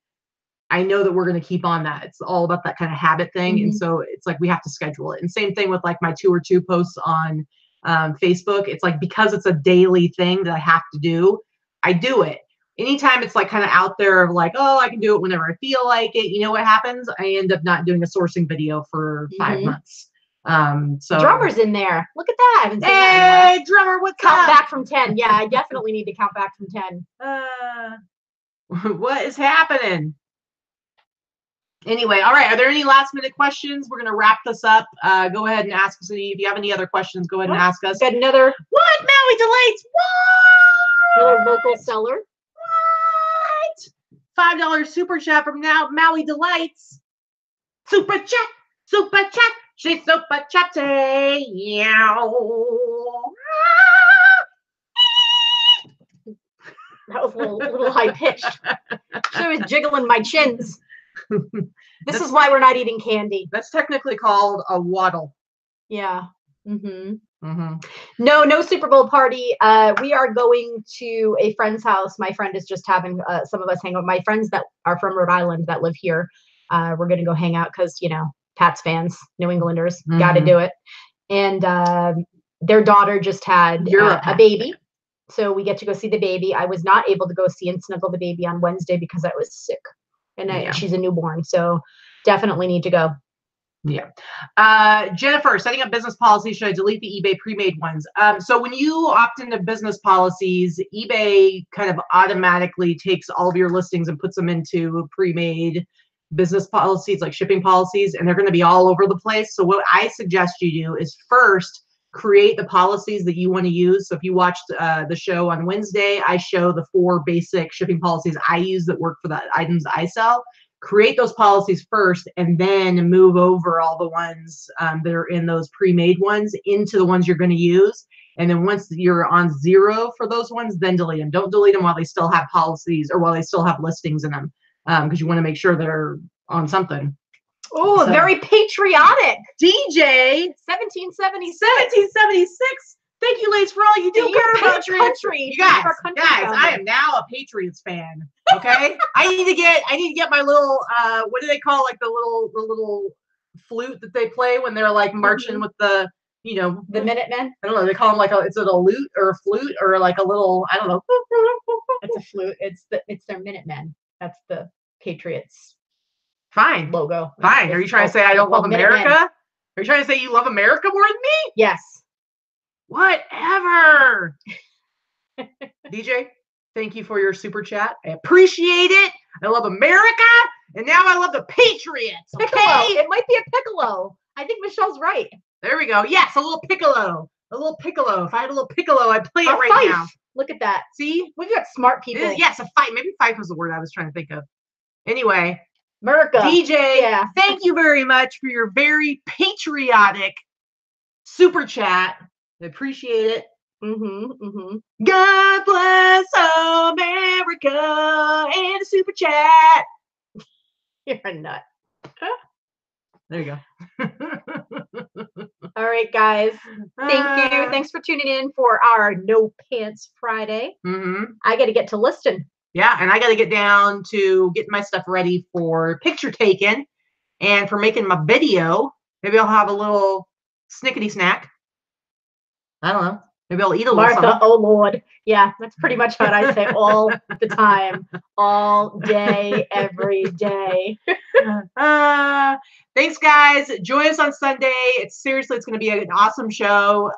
I know that we're going to keep on that. It's all about that kind of habit thing. And so it's like we have to schedule it. And same thing with like my 2 or 2 posts on Facebook. It's like, because it's a daily thing that I have to do, I do it. Anytime it's like kind of out there of like, oh, I can do it whenever I feel like it. You know what happens? I end up not doing a sourcing video for 5 months. So Drummer's in there. Look at that. I haven't seen that anymore. Drummer, what's count up? Back from 10. Yeah, I definitely need to count back from 10. What is happening? Anyway, all right. Are there any last minute questions? We're gonna wrap this up. Go ahead and ask us if you have any other questions. Go ahead and ask us. Got another. What? Maui Delights? What? Another local seller. What? $5 super chat from Maui Delights. Super chat. Super chat. She's super chatty. Yeah. That was a little high pitched. She was jiggling my chins. This is why we're not eating candy. That's technically called a waddle. Yeah. No Super Bowl party. We are going to a friend's house. My friend is just having some of us hang out. My friends that are from Rhode Island that live here. We're going to go hang out because, you know, Pats fans, New Englanders, got to do it. And their daughter just had a baby. So we get to go see the baby. I was not able to go see and snuggle the baby on Wednesday because I was sick. And she's a newborn, so definitely need to go. Yeah. Jennifer, setting up business policies. Should I delete the eBay pre-made ones? So when you opt into business policies, eBay kind of automatically takes all of your listings and puts them into pre-made business policies, like shipping policies, and they're going to be all over the place. So what I suggest you do is first create the policies that you want to use. So if you watched the show on Wednesday, I show the 4 basic shipping policies I use that work for the items I sell. Create those policies first, and then move over all the ones that are in those pre-made ones into the ones you're going to use. And then once you're on 0 for those ones, then delete them. Don't delete them while they still have policies or while they still have listings in them, because you want to make sure they're on something. Oh, very patriotic. DJ 1776. 1776. Thank you, ladies, for all you do. You're our country. You guys, I am now a Patriots fan. Okay, I need to get my little what do they call, like the little flute that they play when they're like marching with the, you know, the Minutemen. I don't know. They call them like is it a lute or a flute or like a little, I don't know. It's a flute. It's their Minutemen. That's the Patriots. Fine. Logo. Fine. Are you trying to say I don't love America? Are you trying to say you love America more than me? Yes. Whatever. DJ, thank you for your super chat. I appreciate it. I love America, and now I love the Patriots. Okay? Piccolo. It might be a piccolo. I think Michelle's right. There we go. Yes, a little piccolo. A little piccolo. If I had a little piccolo, I'd play it right now. Look at that. See? We've got smart people. Yes, a fight. Maybe fight was the word I was trying to think of. Anyway. America. DJ, thank you very much for your very patriotic super chat. I appreciate it. God bless America and a super chat. You're a nut. There you go. All right, guys. Thank you. Thanks for tuning in for our No Pants Friday. I got to get to listing. Yeah, and I got to get down to getting my stuff ready for picture taking and for making my video. Maybe I'll have a little snickety snack. I don't know. Maybe I'll eat a little something. Oh, Lord. Yeah, that's pretty much what I say all the time. All day, every day. Thanks, guys. Join us on Sunday. It's going to be an awesome show.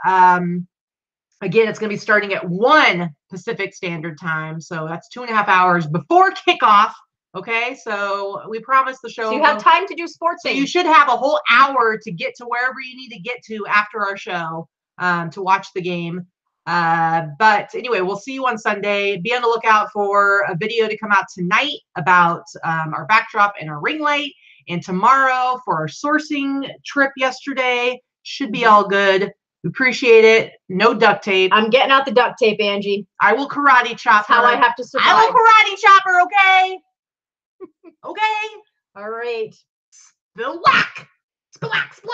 Again, it's going to be starting at 1 Pacific Standard Time. So that's 2.5 hours before kickoff. Okay, so we promise the show. So you have time to do sports. So you should have a whole hour to get to wherever you need to get to after our show to watch the game. But anyway, we'll see you on Sunday. Be on the lookout for a video to come out tonight about our backdrop and our ring light. And tomorrow for our sourcing trip yesterday. Should be all good. We appreciate it. No duct tape. I'm getting out the duct tape, Angie. I will karate chop her. That's how I have to survive. I will karate chop her, okay? Okay? All right. The whack! Splack, splack.